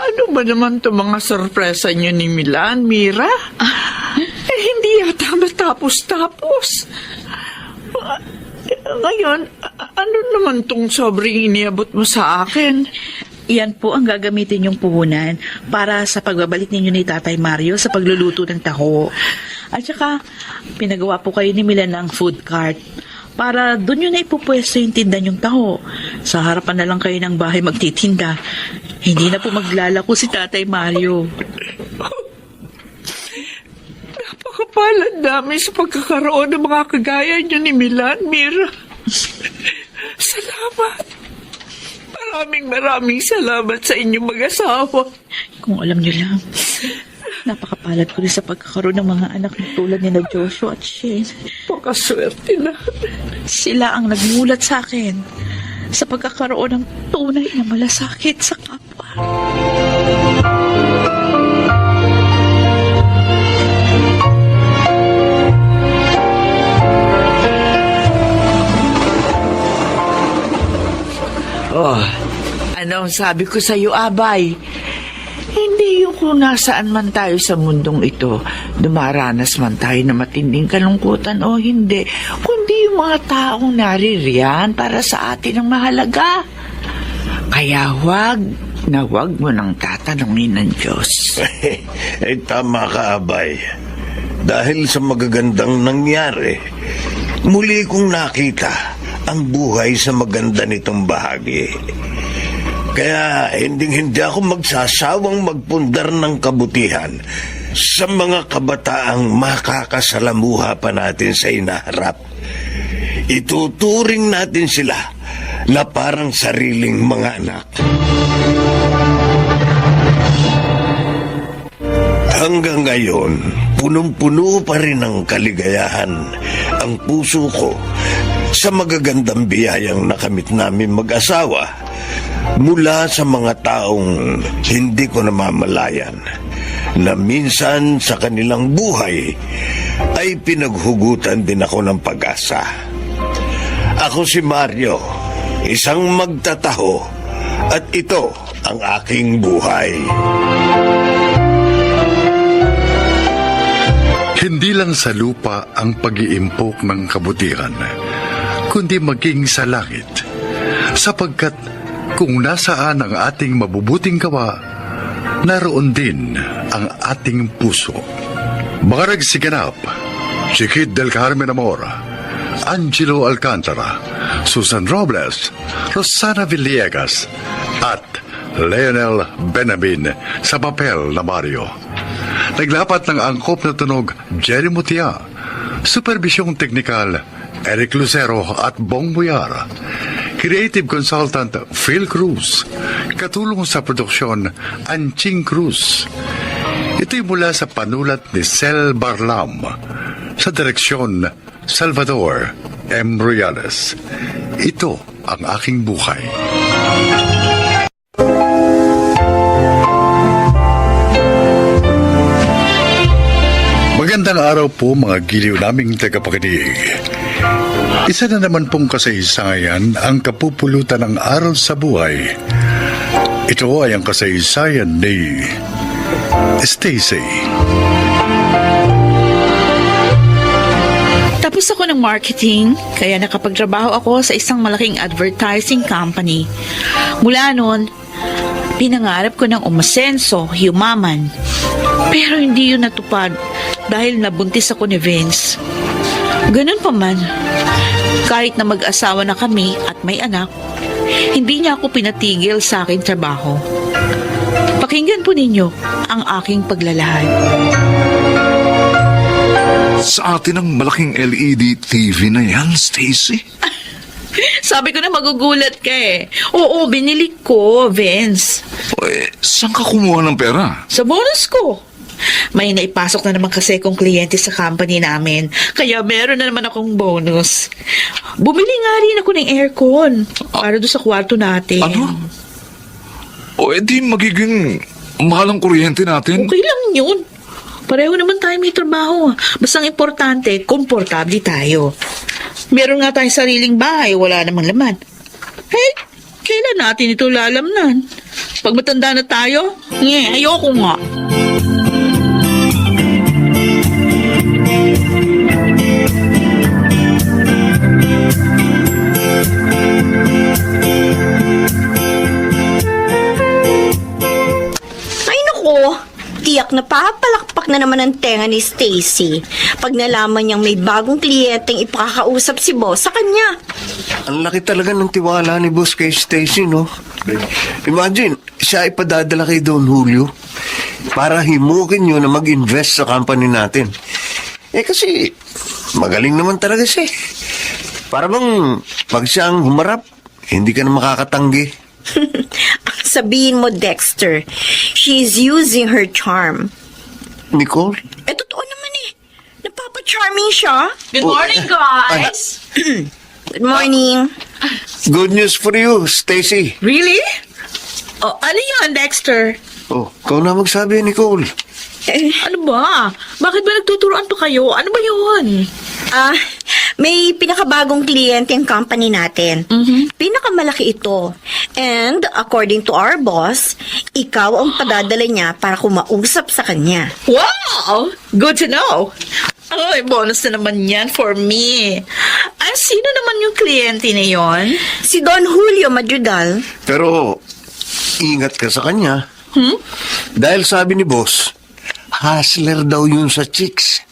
Ano ba naman to mga sorpresa niyo ni Milan, Mira? Hindi yata matapos-tapos. Ngayon, ano naman tong sobrang iniabot mo sa akin? Yan po ang gagamitin yung puhunan para sa pagbabalik ninyo ni Tatay Mario sa pagluluto ng taho. At saka, pinagawa po kayo ni Milan ng food cart para doon yun na ipupwesto yung tinda yung taho. Sa harapan na lang kayo ng bahay magtitinda. Hindi na po maglalako si Tatay Mario. Napakapalad namin sa pagkakaroon ng mga kagaya niyo ni Milan, Mira. Salamat. Maraming salamat sa inyong mag-asawa. Kung alam niyo lang, napakapalad ko rin sa pagkakaroon ng mga anak na tulad ni na Joshua at Shane. Pakaswerte na. Sila ang nagmulat sa akin sa pagkakaroon ng tunay na malasakit sa kapwa. Oh, ano ang sabi ko sa iyo, Abay? Hindi yung kung nasaan man tayo sa mundong ito, dumaranas man tayo na matinding kalungkutan o hindi, kundi yung mga taong naririyan para sa atin ang mahalaga. Kaya wag mo nang tatanungin ng Diyos. Tama ka, Abay. Dahil sa magagandang nangyari, muli kong nakita ang buhay sa maganda nitong bahagi. Kaya hindi ako magsasawang magpundar ng kabutihan sa mga kabataang makakasalamuha pa natin sa inaharap. Ituturing natin sila na parang sariling mga anak. Hanggang ngayon, punong-puno pa rin ng kaligayahan ang puso ko sa magagandang biyayang nakamit namin mag-asawa mula sa mga taong hindi ko namamalayan na minsan sa kanilang buhay ay pinaghugutan din ako ng pag-asa. Ako si Mario, isang magtataho, at ito ang aking buhay. Hindi lang sa lupa ang pag-iimpok ng kabutihan, kundi maging sa langit. Sapagkat kung nasaan ang ating mabubuting gawa, naroon din ang ating puso. Mga nagsiganap, si Kid del Carmen Amor, Angelo Alcantara, Susan Robles, Rosana Villegas, at Leonel Benjamin sa papel na Mario. Naglapat ng angkop na tunog Jerry Mutia, supervisyong teknikal Eric Lucero at Bong Buyara, creative consultant Phil Cruz, katulong sa produksyon Anching Cruz. Ito'y mula sa panulat ni Sel Barlam, sa direksyon Salvador M. Royales. Ito ang aking buhay. Magandang araw po mga giliw naming tagapakinig. Isa na naman pong kasaysayan ang kapupulutan ng aral sa buhay. Ito ay ang kasaysayan ni Stacy. Tapos ako ng marketing, kaya nakapagtrabaho ako sa isang malaking advertising company. Mula noon, pinangarap ko ng umasenso, yumaman. Pero hindi yun natupad dahil nabuntis ako ni Vince. Ganun pa man, kahit na mag-asawa na kami at may anak, hindi niya ako pinatigil sa aking trabaho. Pakinggan po ninyo ang aking paglalahad. Sa atin ang malaking LED TV na yan, Stacy. Sabi ko na magugulat ka eh. Oo, binili ko, Vince. Saan ka kumuha ng pera? Sa bonus ko. May naipasok na naman kasi kong kliyente sa company namin. Kaya meron na naman akong bonus. Bumili nga rin ako ng aircon para doon sa kwarto natin. Ano? Edi magiging mahal ang kuryente natin. Okay lang yun. Pareho naman tayo may trabaho. Basta ang importante, komportable tayo. Meron nga tayong sariling bahay, wala namang laman. Kailan natin ito lalamnan? Pag matanda na tayo? Ayoko nga. naman ang tenga ni Stacy pag nalaman niyang may bagong kliyenteng ipakakausap si boss sa kanya. Ang laki talaga ng tiwala ni boss kay Stacy, no? Imagine, siya ipadadala kay Don Julio para himukin nyo na mag-invest sa company natin. Kasi magaling naman talaga siya. Para bang pag siya ang humarap, hindi ka na makakatanggi. Ang sabihin mo, Dexter, she's using her charm. Nicole? Totoo naman napapa-charming siya. Good morning, guys! Good morning. Good news for you, Stacy. Really? Oh, ano yun, Dexter? Oh, ikaw na magsabi, Nicole. Ano ba? Bakit ba nagtuturoan pa kayo? Ano ba yun? May pinakabagong kliyente ang company natin. Pinakamalaki ito. And according to our boss, ikaw ang padadala niya para kumausap sa kanya. Wow! Good to know. Ay, bonus na naman yan for me. Sino naman yung kliyente na yon? Si Don Julio Madrigal. Pero, ingat ka sa kanya. Dahil sabi ni boss, hustler daw yun sa chicks.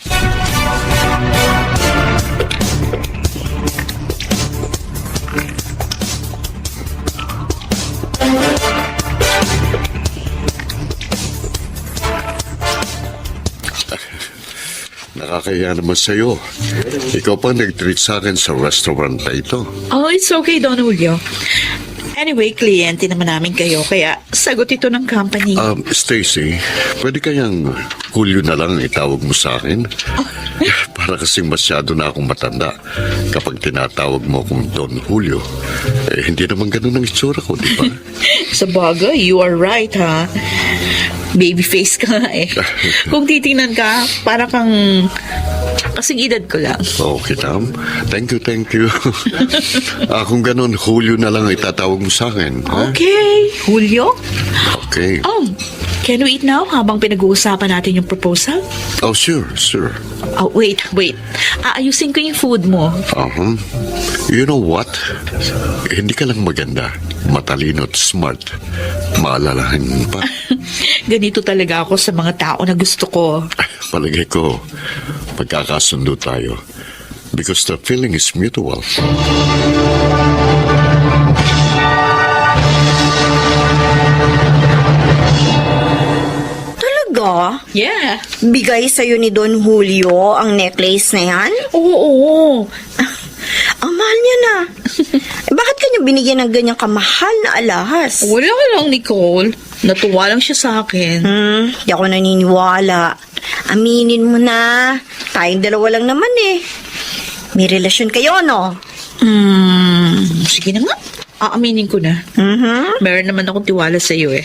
Nakakaya naman sa'yo. Ikaw pa nag-treat sa akin sa restaurant na ito. Oh, it's okay, Don Julio. Anyway, kliyente naman namin kayo, kaya sagot ito ng company. Stacy, pwede kayang Julio na lang itawag mo sa akin? Para kasing masyado na akong matanda. Kapag tinatawag mo akong Don Julio, hindi naman ganun ang itsura ko, di ba? Sa bagay, you are right, ha? Baby face ka nga eh. Kung titingnan ka, para kang kasing edad ko lang. Okay, Tam. Thank you. Kung ganun, Julio na lang itatawag mo sa akin. ha? Okay, Julio? Okay. Can we eat now habang pinag-uusapan natin yung proposal? Oh, sure. Oh, wait. Aayusin ko yung food mo. You know what? Hindi ka lang maganda, matalino at smart. Maalalahan mo pa. Ganito talaga ako sa mga tao na gusto ko. Palagay ko, magkakasundo tayo. Because the feeling is mutual. Talaga? Yeah. Bigay sa'yo ni Don Julio ang necklace na yan? Oo. Ang mahal niya na. Bakit kanya binigyan ng ganyang kamahal na alahas? Wala lang, Nicole. Natuwa lang siya sa akin. Di ako naniniwala. Aminin mo na. Tayong dalawa lang naman eh. May relasyon kayo, no? Sige na nga. Aaminin ko na. Meron naman akong tiwala sa iyo eh.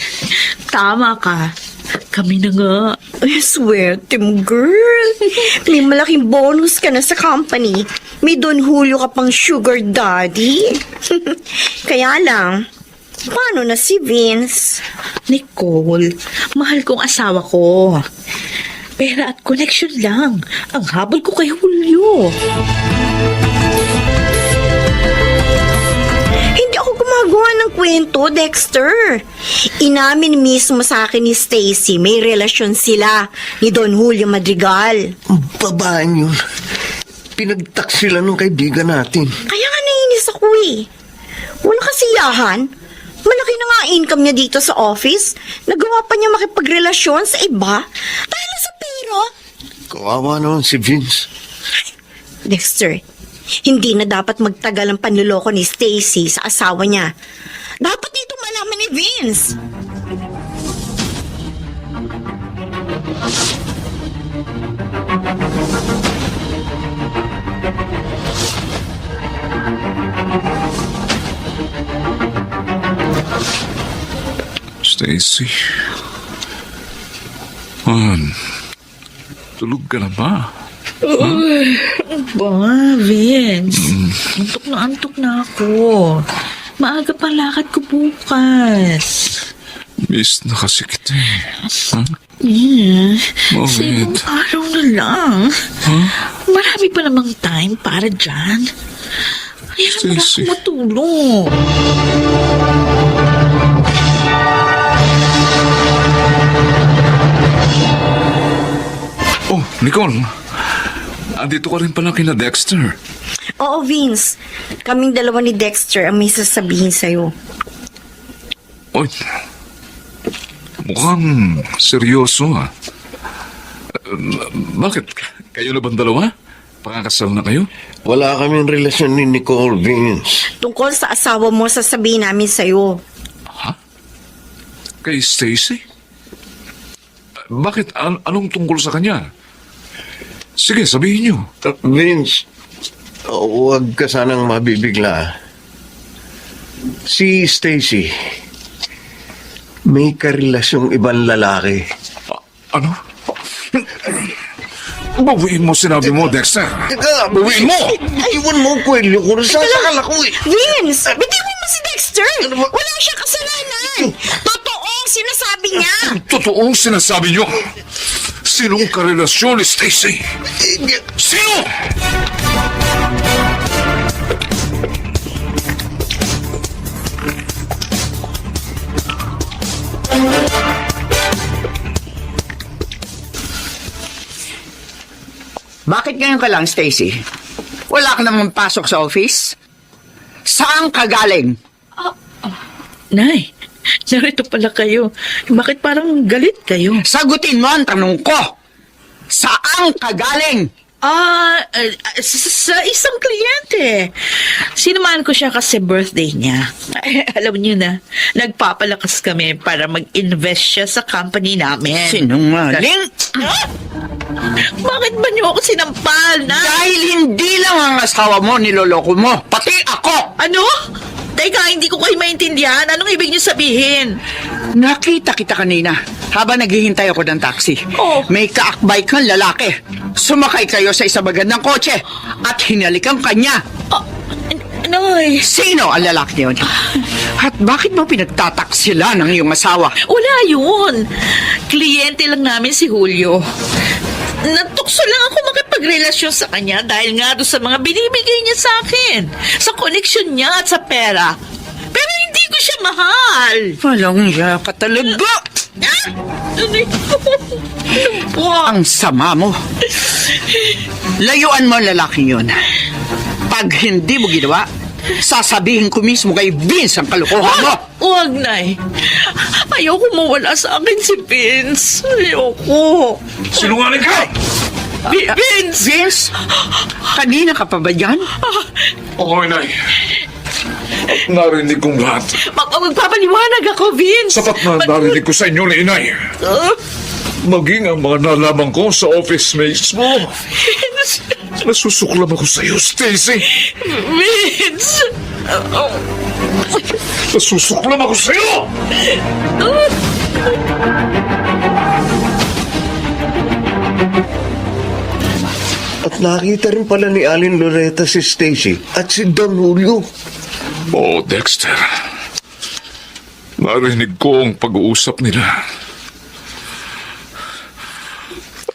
Tama ka. Kami na nga. I swear, Tim girl. May malaking bonus ka na sa company. May Don Julio ka pang sugar daddy. Kaya lang, paano na si Vince? Nicole, mahal kong asawa ko. Pera at connection lang. Ang habol ko kay Julio. Hindi ako gumagawa ng kwento, Dexter. Inamin mismo sa akin ni Stacy, may relasyon sila ni Don Julio Madrigal. Babaan yun. Pinagtak sila ng kaibigan natin. Kaya nga nainis ako eh. Wala kasiyahan. Malaki na nga income niya dito sa office. Nagawa pa niya makipagrelasyon sa iba dahil sa pera. Kawawa naman si Vince. Dexter, hindi na dapat magtagal ang panluloko ni Stacy sa asawa niya. Dapat dito malaman ni Vince. Stacy. Tulog ka na ba? Ba, Vince? Antok na ako. Maaga pa lakad ko bukas. Miss na kasi kita eh. Huh? Sa ibang araw na lang. Marami pa namang time para dyan. Hayaan mo na ako Stacy. matulog. Nicole, andito ka rin pala kina Dexter. Oo, Vince. Kaming dalawa ni Dexter ang may sasabihin sa'yo. Oy, mukhang seryoso ah. Bakit? Kayo na bang dalawa? Pakakasal na kayo? Wala kaming relasyon ni Nicole, Vince. Tungkol sa asawa mo, sasabihin namin sa'yo. Kay Stacy? Bakit? Anong tungkol sa kanya? Sige, sabihin niyo. Vince, huwag ka sanang mabibigla. Si Stacy, may karelasyong ibang lalaki. Ano? Bawiin mo sinabi mo, Dexter. Teka, bawiin mo! Iwan mo ang kwelyo ko. Nasasakal ako eh. Vince! Bitiwan mo si Dexter! Wala siyang kasalanan! Totoong sinasabi niya! Totoong sinasabi niyo. Sinong karelasyon ni Stacy? Sino? Bakit ngayon ka lang, Stacy? Wala ka namang pasok sa office? Saan ka galing? Nay, narito pala kayo. Bakit parang galit kayo? Sagutin mo ang tanong ko! Saan ka galing? Sa isang kliyente. Sinamahan ko siya kasi birthday niya. Alam niyo na, nagpapalakas kami para mag-invest siya sa company namin. Sinungaling? Bakit ba niyo ako sinampal, na? Dahil hindi lang ang asawa mo niloloko mo, pati ako! Ano? Teka, hindi ko kayo maintindihan. Anong ibig niyo sabihin? Nakita kita kanina habang naghihintay ako ng taxi. Oh. May kaakbay kang lalaki. Sumakay kayo sa isang magandang kotse at hinalikan kanya. Nay. Sino ang lalaki yun? At bakit mo pinagtataksila ng iyong asawa? Wala yun. Kliyente lang namin si Julio. Natukso lang ako makipagrelasyon sa kanya dahil nga doon sa mga binibigay niya sa akin. Sa koneksyon niya at sa pera. Pero hindi ko siya mahal. Walang iya ka talaga. Ang sama mo. Layuan mo ang lalaking yun. Pag hindi mo ginawa, sasabihin ko mismo kay Vince ang kalokohan mo. Huwag, Nay. Ayoko mawala sa akin si Vince. Ayoko. Sinungaling ka! Vince! Vince? Kanina ka pa ba yan? Oo, Inay. Narinig kong lahat. Magpapaliwanag ako, Vince. Sapat na narinig ko sa inyo ni Inay. Maging ang mga nalaman ko sa office mates mo. Vince! Nasusuklam ako sa iyo, Stacy. Vince! Nasusuklam ako sa iyo! At nakita rin pala ni Alin Loretta si Stacy at si Don Julio. Oo, Dexter. Narinig ko ang pag-uusap nila.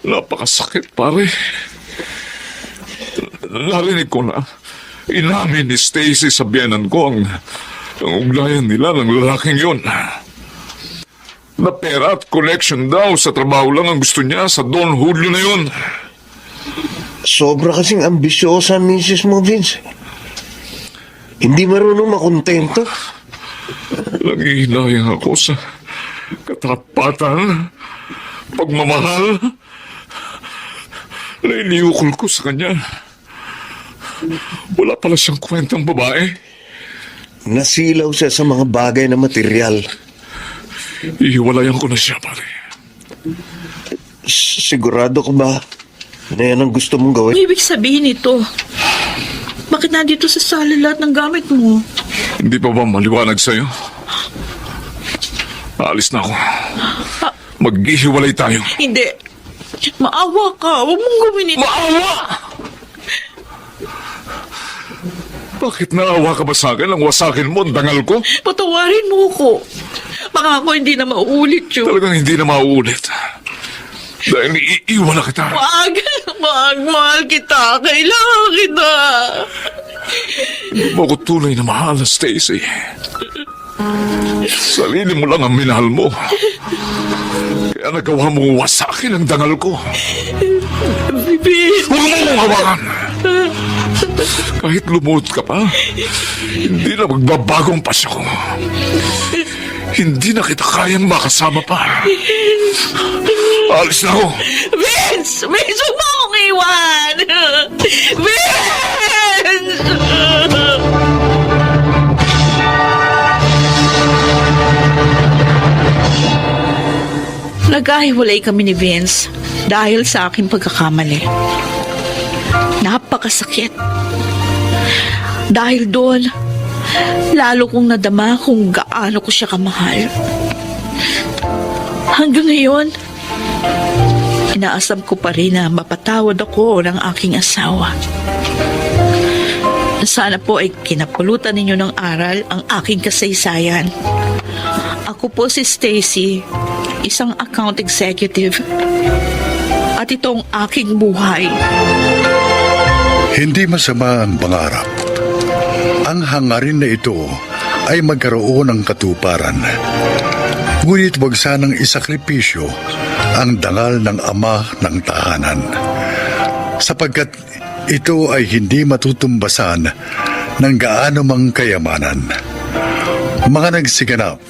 Napakasakit, pare. Narinig ko na inamin ni Stacy sa biyanan ko ang ugnayan nila ng lalaking yon. Na pera at connection daw sa trabaho lang ang gusto niya sa Don Julio na yon. Sobra kasing ambisyosa ang misis mo, Vince. Hindi marunong makontento. Nanghihinayang ako sa katapatan, pagmamahal. Nainiukol ko sa kanya. Wala pala siyang kwentang babae. Nasilaw siya sa mga bagay na material. Ihiwalayan ko na siya, pare. Sigurado ka ba na yan ang gusto mong gawin? May ibig sabihin ito. Bakit nandito sa sala lahat ng gamit mo? Hindi pa ba maliwanag sa'yo? Aalis na ako. Maghihiwalay tayo. Hindi. Maawa ka. Huwag mong gawin ito. Maawa! Bakit naawa ka ba sa akin ang wasakin mo ang dangal ko? Patawarin mo ko. Pangako hindi na mauulit yun. Talagang hindi na mauulit. Dahil iiwan na kita. Wag! Mahal kita. Kailangan kita. Hindi mo ko tunay na mahal, Stacy. Sarili mo lang ang minahal mo. Kaya nagawa mong wasakin ang dangal ko. Huwag mong hawakan! Kahit lumuhod ka pa, hindi na magbabagong pasya ko. Hindi na kita kayang makasama pa. Alis na ako. Vince! Vince, huwag mo akong iwan! Vince! Nagkahiwalay kami ni Vince dahil sa aking pagkakamali. Napakasakit. Dahil doon, lalo kong nadama kung gaano ko siya kamahal. Hanggang ngayon, inaasam ko pa rin na mapatawad ako ng aking asawa. Sana po ay kinapulutan ninyo ng aral ang aking kasaysayan. Ako po si Stacy, isang account executive. At itong aking buhay. Hindi masama ang pangarap. Ang hangarin na ito ay magkaroon ng katuparan. Ngunit wag sanang isakripisyo ang dangal ng ama ng tahanan. Sapagkat ito ay hindi matutumbasan ng gaano mang kayamanan. Mga nagsiganap: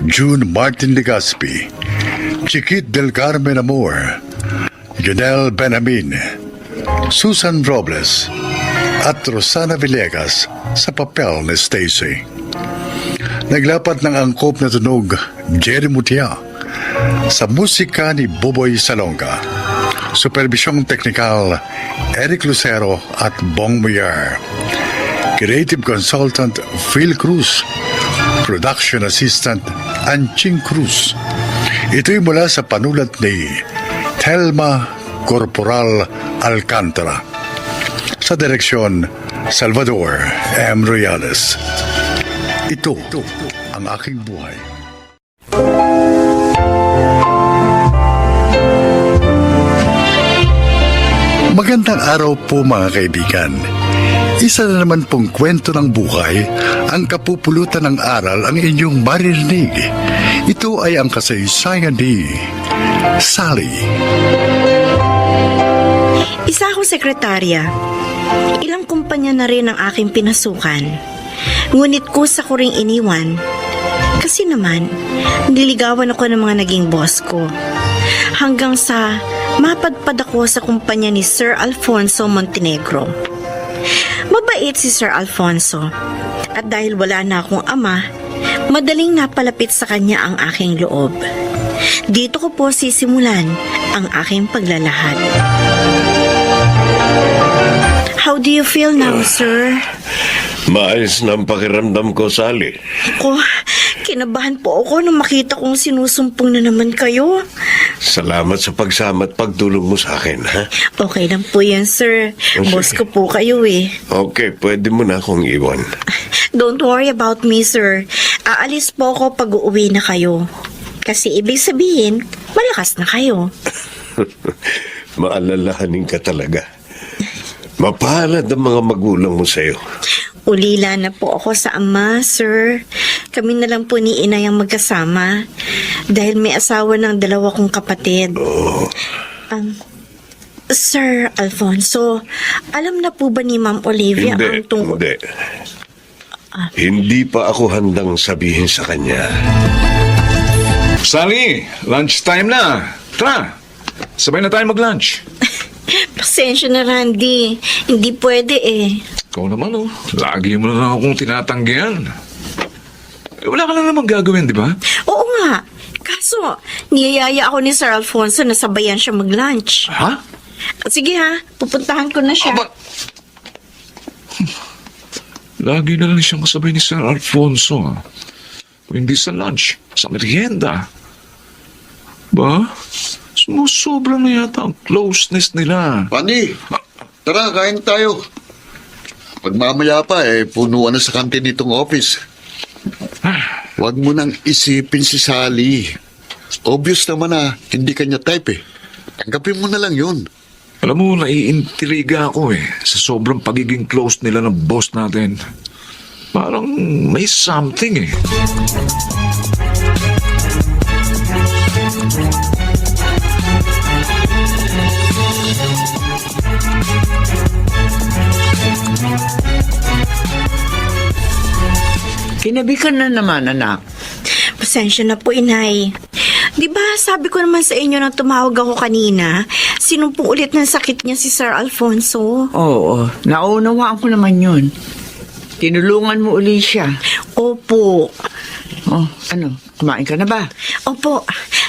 June Martin Legaspi, Chiquit del Carmen Amor, Junel Benamin, Susan Robles, at Rosana Villegas sa papel ni Stacy. Naglapat ng angkop na tunog Jerry Mutia sa musika ni Boboy Salonga. Supervisyong teknikal Eric Lucero at Bong Muyar. Creative Consultant Phil Cruz. Production Assistant Anching Cruz. Ito'y mula sa panulat ni Telma Corporal Alcantara. Sa direksyon, Salvador M. Reales. Ito ang aking buhay. Magandang araw po mga kaibigan. Isa na naman pong kwento ng buhay, ang kapupulutan ng aral ang inyong maririnig. Ito ay ang kasaysayan ni Sally. Isa akong sekretarya. Ilang kumpanya na rin ang aking pinasukan. Ngunit kusa ko ring iniwan. Kasi naman, nililigawan ako ng mga naging boss ko. Hanggang sa mapadpad ako sa kumpanya ni Sir Alfonso Montenegro. Mabait si Sir Alfonso. At dahil wala na akong ama, madaling napalapit sa kanya ang aking loob. Dito ko po sisimulan ang aking paglalahad. How do you feel now, sir? Maayos na ang pakiramdam ko, Sally. Ako, kinabahan po ako nung makita kong sinusumpong na naman kayo. Salamat sa pagsama at pagtulong mo sa akin, ha? Okay lang po yan, sir. Oh, Boss sige. ko po kayo eh. Okay, pwede mo na akong iwan. Don't worry about me, sir. Aalis po ako pag uuwi na kayo. Kasi ibig sabihin, malakas na kayo. Maalalahanin ka talaga. Mapalad ang mga magulang mo sa'yo. Ulila na po ako sa ama, sir. Kami na lang po ni Inay ang magkasama. Dahil may asawa ng 2 kong kapatid. Oh. Sir Alfonso, alam na po ba ni Ma'am Olivia Hindi, ang tungkol... hindi. Hindi pa ako handang sabihin sa kanya. Sally, lunchtime na. Tara, sabay na tayo mag-lunch. Pasensya na, Randy. Hindi pwede eh. Ikaw naman, oh. Lagi mo na lang akong tinatanggihan. Eh, wala ka lang naman gagawin, di ba? Oo nga. Kaso, niyayaya ako ni Sir Alfonso na sabayan siya mag-lunch. Ha? Sige ha, pupuntahan ko na siya. Aba! Lagi na lang siyang kasabay ni Sir Alfonso, ha? Kung hindi sa lunch, sa merienda. Ba? Sumusobra na yata ang closeness nila. Pandi, tara, kain tayo. Pag mamaya pa, punuan na sa kantin itong office. Huwag mo nang isipin si Sally. Obvious naman na hindi kanya type eh. Tanggapin mo na lang yun. Alam mo, naiintriga ako sa sobrang pagiging close nila ng boss natin. Parang may something Kinabi ka na naman, anak. Pasensya na po, inay. Di ba sabi ko naman sa inyo nang tumawag ako kanina, sinumpong ulit ng sakit niya si Sir Alfonso? Oo, naunawaan ko naman yun. Tinulungan mo uli siya. Opo. Oh, ano, kumain ka na ba? Opo.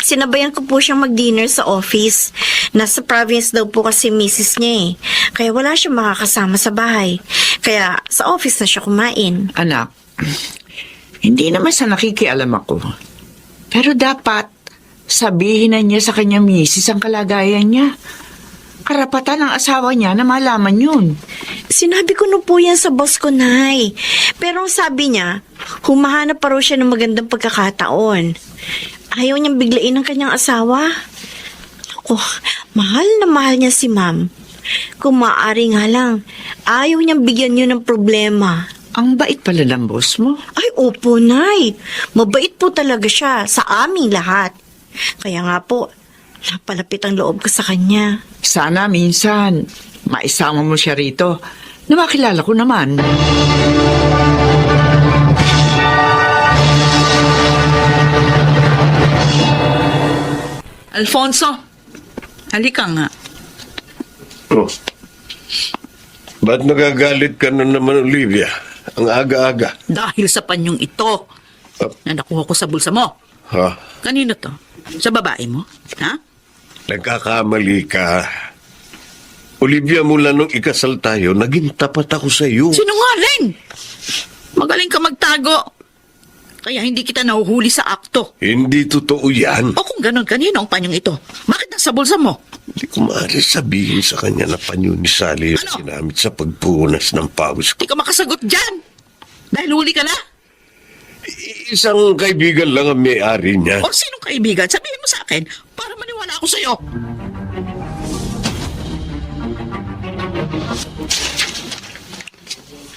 Sinabayan ko po siyang mag-dinner sa office. Nasa province daw po kasi misis niya eh. Kaya wala siyang makakasama sa bahay. Kaya sa office na siya kumain. Anak, hindi naman sa nakikialam ako. Pero dapat sabihin na niya sa kanyang misis ang kalagayan niya. Karapatan ng asawa niya na malaman yun. Sinabi ko na po yan sa boss ko, Nay. Pero ang sabi niya, humahanap pa raw siya ng magandang pagkakataon. Ayaw niyang biglain ng kanyang asawa. Ako, mahal na mahal niya si ma'am. Kung maaari nga lang, ayaw niyang bigyan niyo ng problema. Ang bait pala ng boss mo. Ay, opo, Nay. Mabait po talaga siya sa aming lahat. Kaya nga po, napalapit ang loob ko sa kanya. Sana minsan, maisama mo siya rito na makilala ko naman. Alfonso, halika nga. Oh. Ba't nagagalit ka na naman, Olivia? Ang aga-aga. Dahil sa panyong ito na nakuha ko sa bulsa mo. Ha? Kanino to? Sa babae mo? Ha? Nagkakamali ka. Olivia, mula nung ikasal tayo, naging tapat ako sa iyo. Sinungaling! Magaling ka magtago. Kaya hindi kita nahuhuli sa akto. Hindi totoo yan. O kung ganon, kanino ang panyong ito? Bakit nasa bulsa mo? Hindi ko maaari sabihin sa kanya na panyo ni Sally ang Ano? sinamit sa pagpunas ng pawis ko. Hindi ka makasagot dyan. Dahil huli ka na. Isang kaibigan lang ang may-ari niya. O sinong kaibigan? Sabihin mo sa akin para maniwala ako sa'yo.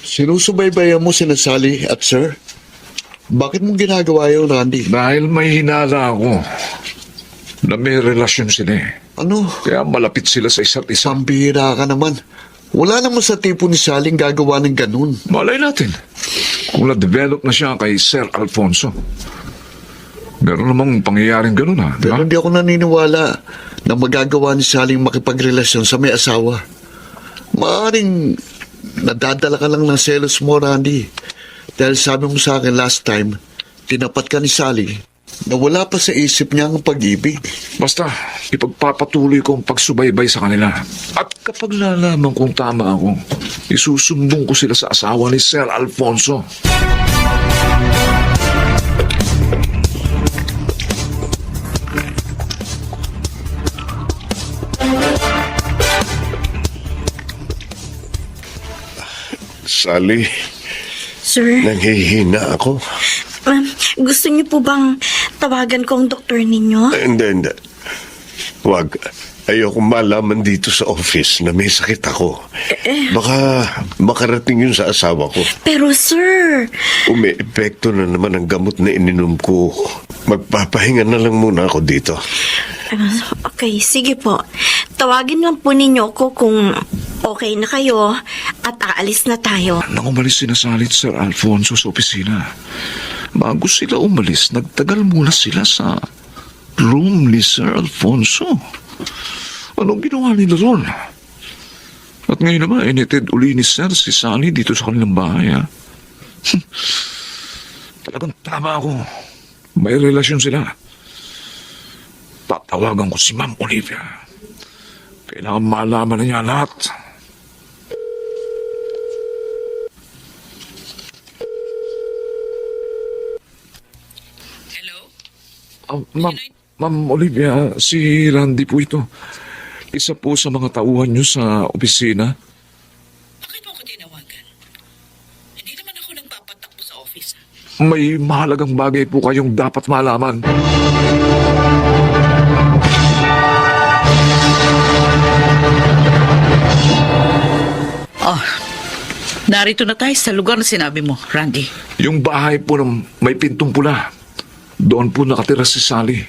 Sinusubaybayan mo si Sally at Sir? Bakit mong ginagawa yun, Randy? Dahil may hinala ako na may relasyon sila eh. Ano? Kaya malapit sila sa isa't isa. Pambihira ka naman. Wala naman sa tipo ni Sally ang gagawa ng ganun. Malay natin kung na-develop na siya kay Sir Alfonso. Meron namang pangyayaring ganun ha, di ba? Pero hindi ako naniniwala na magagawa ni Sally makipagrelasyon sa may asawa. Maaring nadadala ka lang ng selos mo, Randy. Dahil sabi mo sa akin last time, tinapat ka ni Sally na wala pa sa isip niya ang pag-ibig. Basta, ipagpapatuloy ko ang pagsubaybay sa kanila. At kapag nalaman kong tama ako, isusumbong ko sila sa asawa ni Sir Alfonso. Sally, Sir, nanghihina ako. gusto niyo po bang tawagan ko ang doktor ninyo? Hindi. Huwag. Ayoko malaman dito sa office na may sakit ako. Baka makarating yun sa asawa ko. Pero sir, Umi-epekto na naman ang gamot na ininom ko. Magpapahinga na lang muna ako dito. okay, sige po. Tawagin lang po ninyo ko kung okay na kayo at aalis na tayo. Nang umalis sina Sally at Sir Alfonso sa opisina, bago sila umalis, nagtagal muna sila sa room ni Sir Alfonso. Anong ginawa nila ron? At ngayon naman, initid uli ni Sir si Sally dito sa kanilang bahay, ha? Talagang tama ako. May relasyon sila. Tatawagan ko si Ma'am Olivia. Kailangan malaman na niya lahat. Ma'am Olivia, si Randy po ito. Isa po sa mga tauhan niyo sa opisina. Bakit mo ako tinawagan? Hindi naman ako nagpapatakbo sa office. May mahalagang bagay po kayong dapat malaman. Narito na tayo sa lugar na sinabi mo, Randy. Yung bahay po ng may pintong pula. Doon po nakatira si Sally.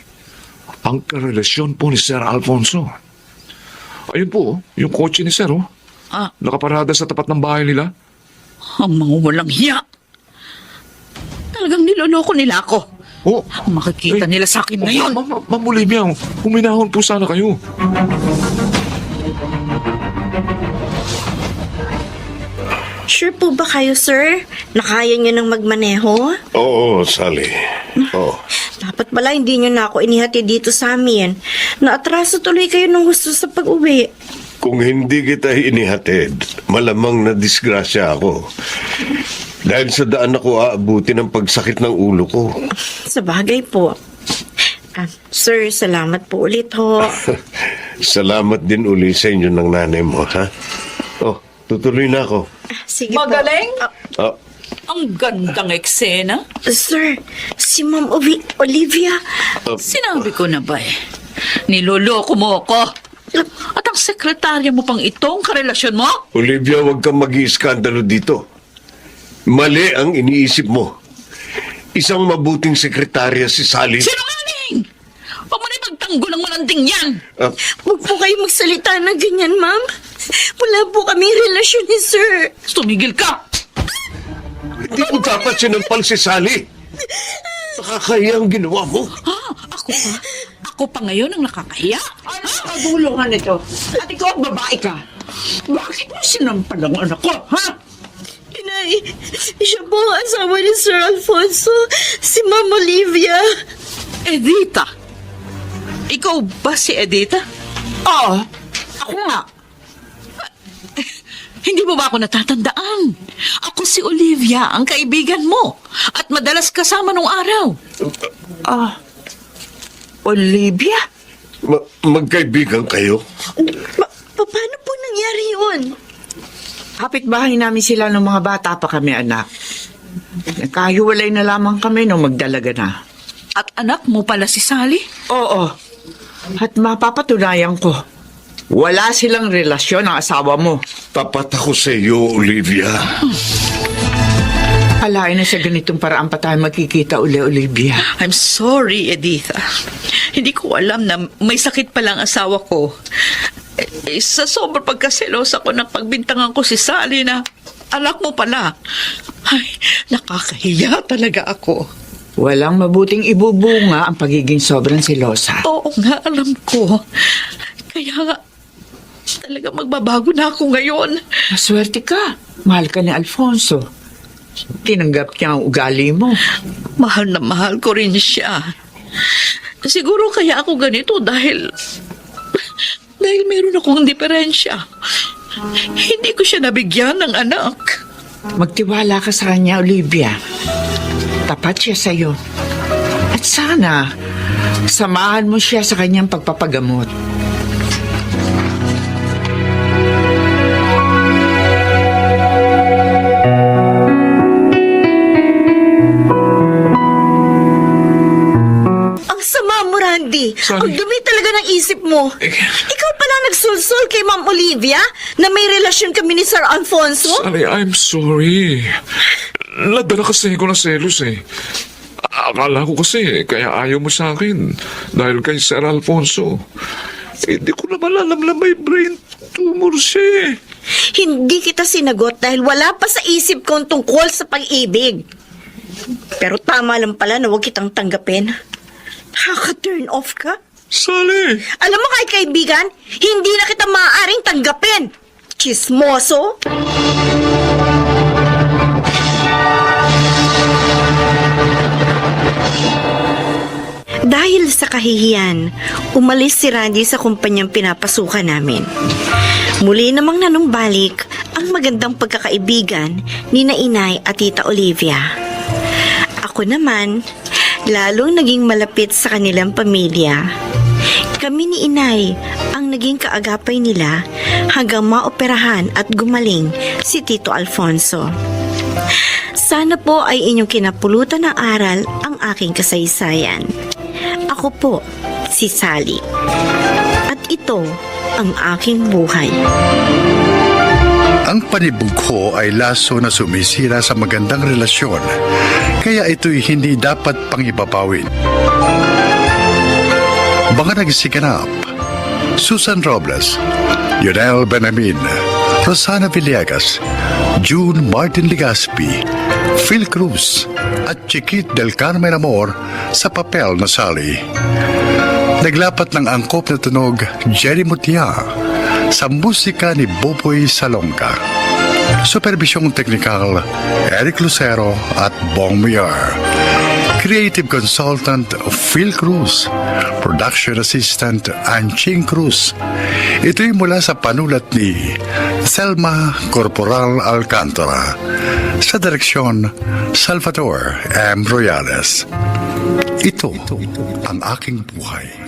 Ang karelasyon po ni Sir Alfonso. Ayun po, yung kotse ni Sir, nakaparada sa tapat ng bahay nila. Ang mga walang hiya. Talagang niloloko nila ako. Oh, Makikita nila sa akin ngayon. Ma'am Olivia, huminahon po sana kayo. Sure po ba kayo, sir? Nakaya niyo nang magmaneho? Oo, Sally. Oo. Dapat pala hindi niyo na ako inihati dito sa amin. Naatraso tuloy kayo ng gusto sa pag-uwi. Kung hindi kita inihatid, malamang na disgrasya ako. Dahil sa daan ako aabuti ng pagsakit ng ulo ko. Sa bagay po. Sir, salamat po ulit ho. Salamat din uli sa inyo ng nanay mo, ha? Oh, tutuloy na ako. Sige Magaling? po. Ah, Ang gandang eksena. Sir, si Ma'am Olivia. Sinabi ko na ba niloloko mo ako. At ang sekretarya mo pang itong karelasyon mo? Olivia, huwag kang mag-iiskandalo dito. Mali ang iniisip mo. Isang mabuting sekretarya si Sally. Sinungaling! Huwag mo na ipagtanggol ang malanding yan! Huwag po kayo magsalita ng ganyan, ma'am. Wala po kaming relasyon ni sir. Tumigil ka! Hindi mo dapat sinampal si Sally. Nakakaya ang ginawa mo. Ako pa? Ako pa ngayon ang nakakahiya? Ano ang kaguluhan nito? At ikaw ang babae ka. Bakit mo sinampal ang anak ko, ha? Inay, siya po ang asawa ni Sir Alfonso, si Ma'am Olivia. Edita? Ikaw ba si Edita? Oo, ako nga. Hindi mo ba ako natatandaan? Ako si Olivia, ang kaibigan mo. At madalas kasama nung araw. Olivia? Magkaibigan kayo? Paano po nangyari yun? Kapitbahay namin sila ng mga bata pa kami, anak. Nagkahiwalay na lamang kami nung magdalaga na. At anak mo pala si Sally? Oo. At mapapatunayan ko, wala silang relasyon ng asawa mo. Tapat ako sa iyo, Olivia. Alain na sa ganitong paraan pa tayo magkikita uli, Olivia. I'm sorry, Editha. Hindi ko alam na may sakit palang asawa ko. Sa sobrang pagkaselosa ko ng pagbintangan ko si Sally na anak mo pala. Ay, nakakahiya talaga ako. Walang mabuting ibubunga ang pagiging sobrang selosa. Oo nga, alam ko. Kaya nga, talaga magbabago na ako ngayon. Maswerte ka. Mahal ka ni Alfonso. Tinanggap niya ang ugali mo. Mahal na mahal ko rin siya. Siguro kaya ako ganito dahil meron akong diferensya. Hindi ko siya nabigyan ng anak. Magtiwala ka sa kanya, Olivia. Tapat siya sa'yo. At sana, samahan mo siya sa kanyang pagpapagamot. Ang sama mo, Randy. Sorry. Ang dumi talaga ng isip mo. Ikaw pala nagsulsul kay Ma'am Olivia na may relasyon kami ni Sir Alfonso? Sally, I'm sorry. Nadala kasi ko na selos eh. Akala ko kasi kaya ayaw mo sa akin dahil kay Sir Alfonso. Hindi ko naman alam na may brain tumor siya eh. Hindi kita sinagot dahil wala pa sa isip ko ang tungkol sa pag-ibig. Pero tama lang pala na huwag kitang tanggapin. Nakaka-turn off ka. Sally! Alam mo kahit kaibigan, hindi na kita maaaring tanggapin. Chismoso. Dahil sa kahihiyan, umalis si Randy sa kumpanyang pinapasukan namin. Muli namang nanumbalik ang magandang pagkakaibigan ni na Inay at Tita Olivia. Ako naman, lalong naging malapit sa kanilang pamilya. Kami ni Inay ang naging kaagapay nila hanggang maoperahan at gumaling si Tito Alfonso. Sana po ay inyong kinapulutan ng aral ang aking kasaysayan. Ako po, si Sally. At ito ang aking buhay. Ang panibug ko ay laso na sumisira sa magandang relasyon, kaya ito'y hindi dapat pangibabawin. Mga nagsiganap, Susan Robles, Yonel Benamin, Rosana Villegas, June Martin Legaspi, Phil Cruz, at Chiquit del Carmen Amor sa papel na Sally. Naglapat ng angkop na tunog Jerry Mutia sa musika ni Boboy Salonga. Supervisyong teknikal Eric Lucero at Bong Mier. Creative Consultant Phil Cruz. Production Assistant Anching Cruz. Ito'y mula sa panulat ni Selma Corporal Alcantara. Sa direksyon Salvador M. Royales. Ito ang aking buhay.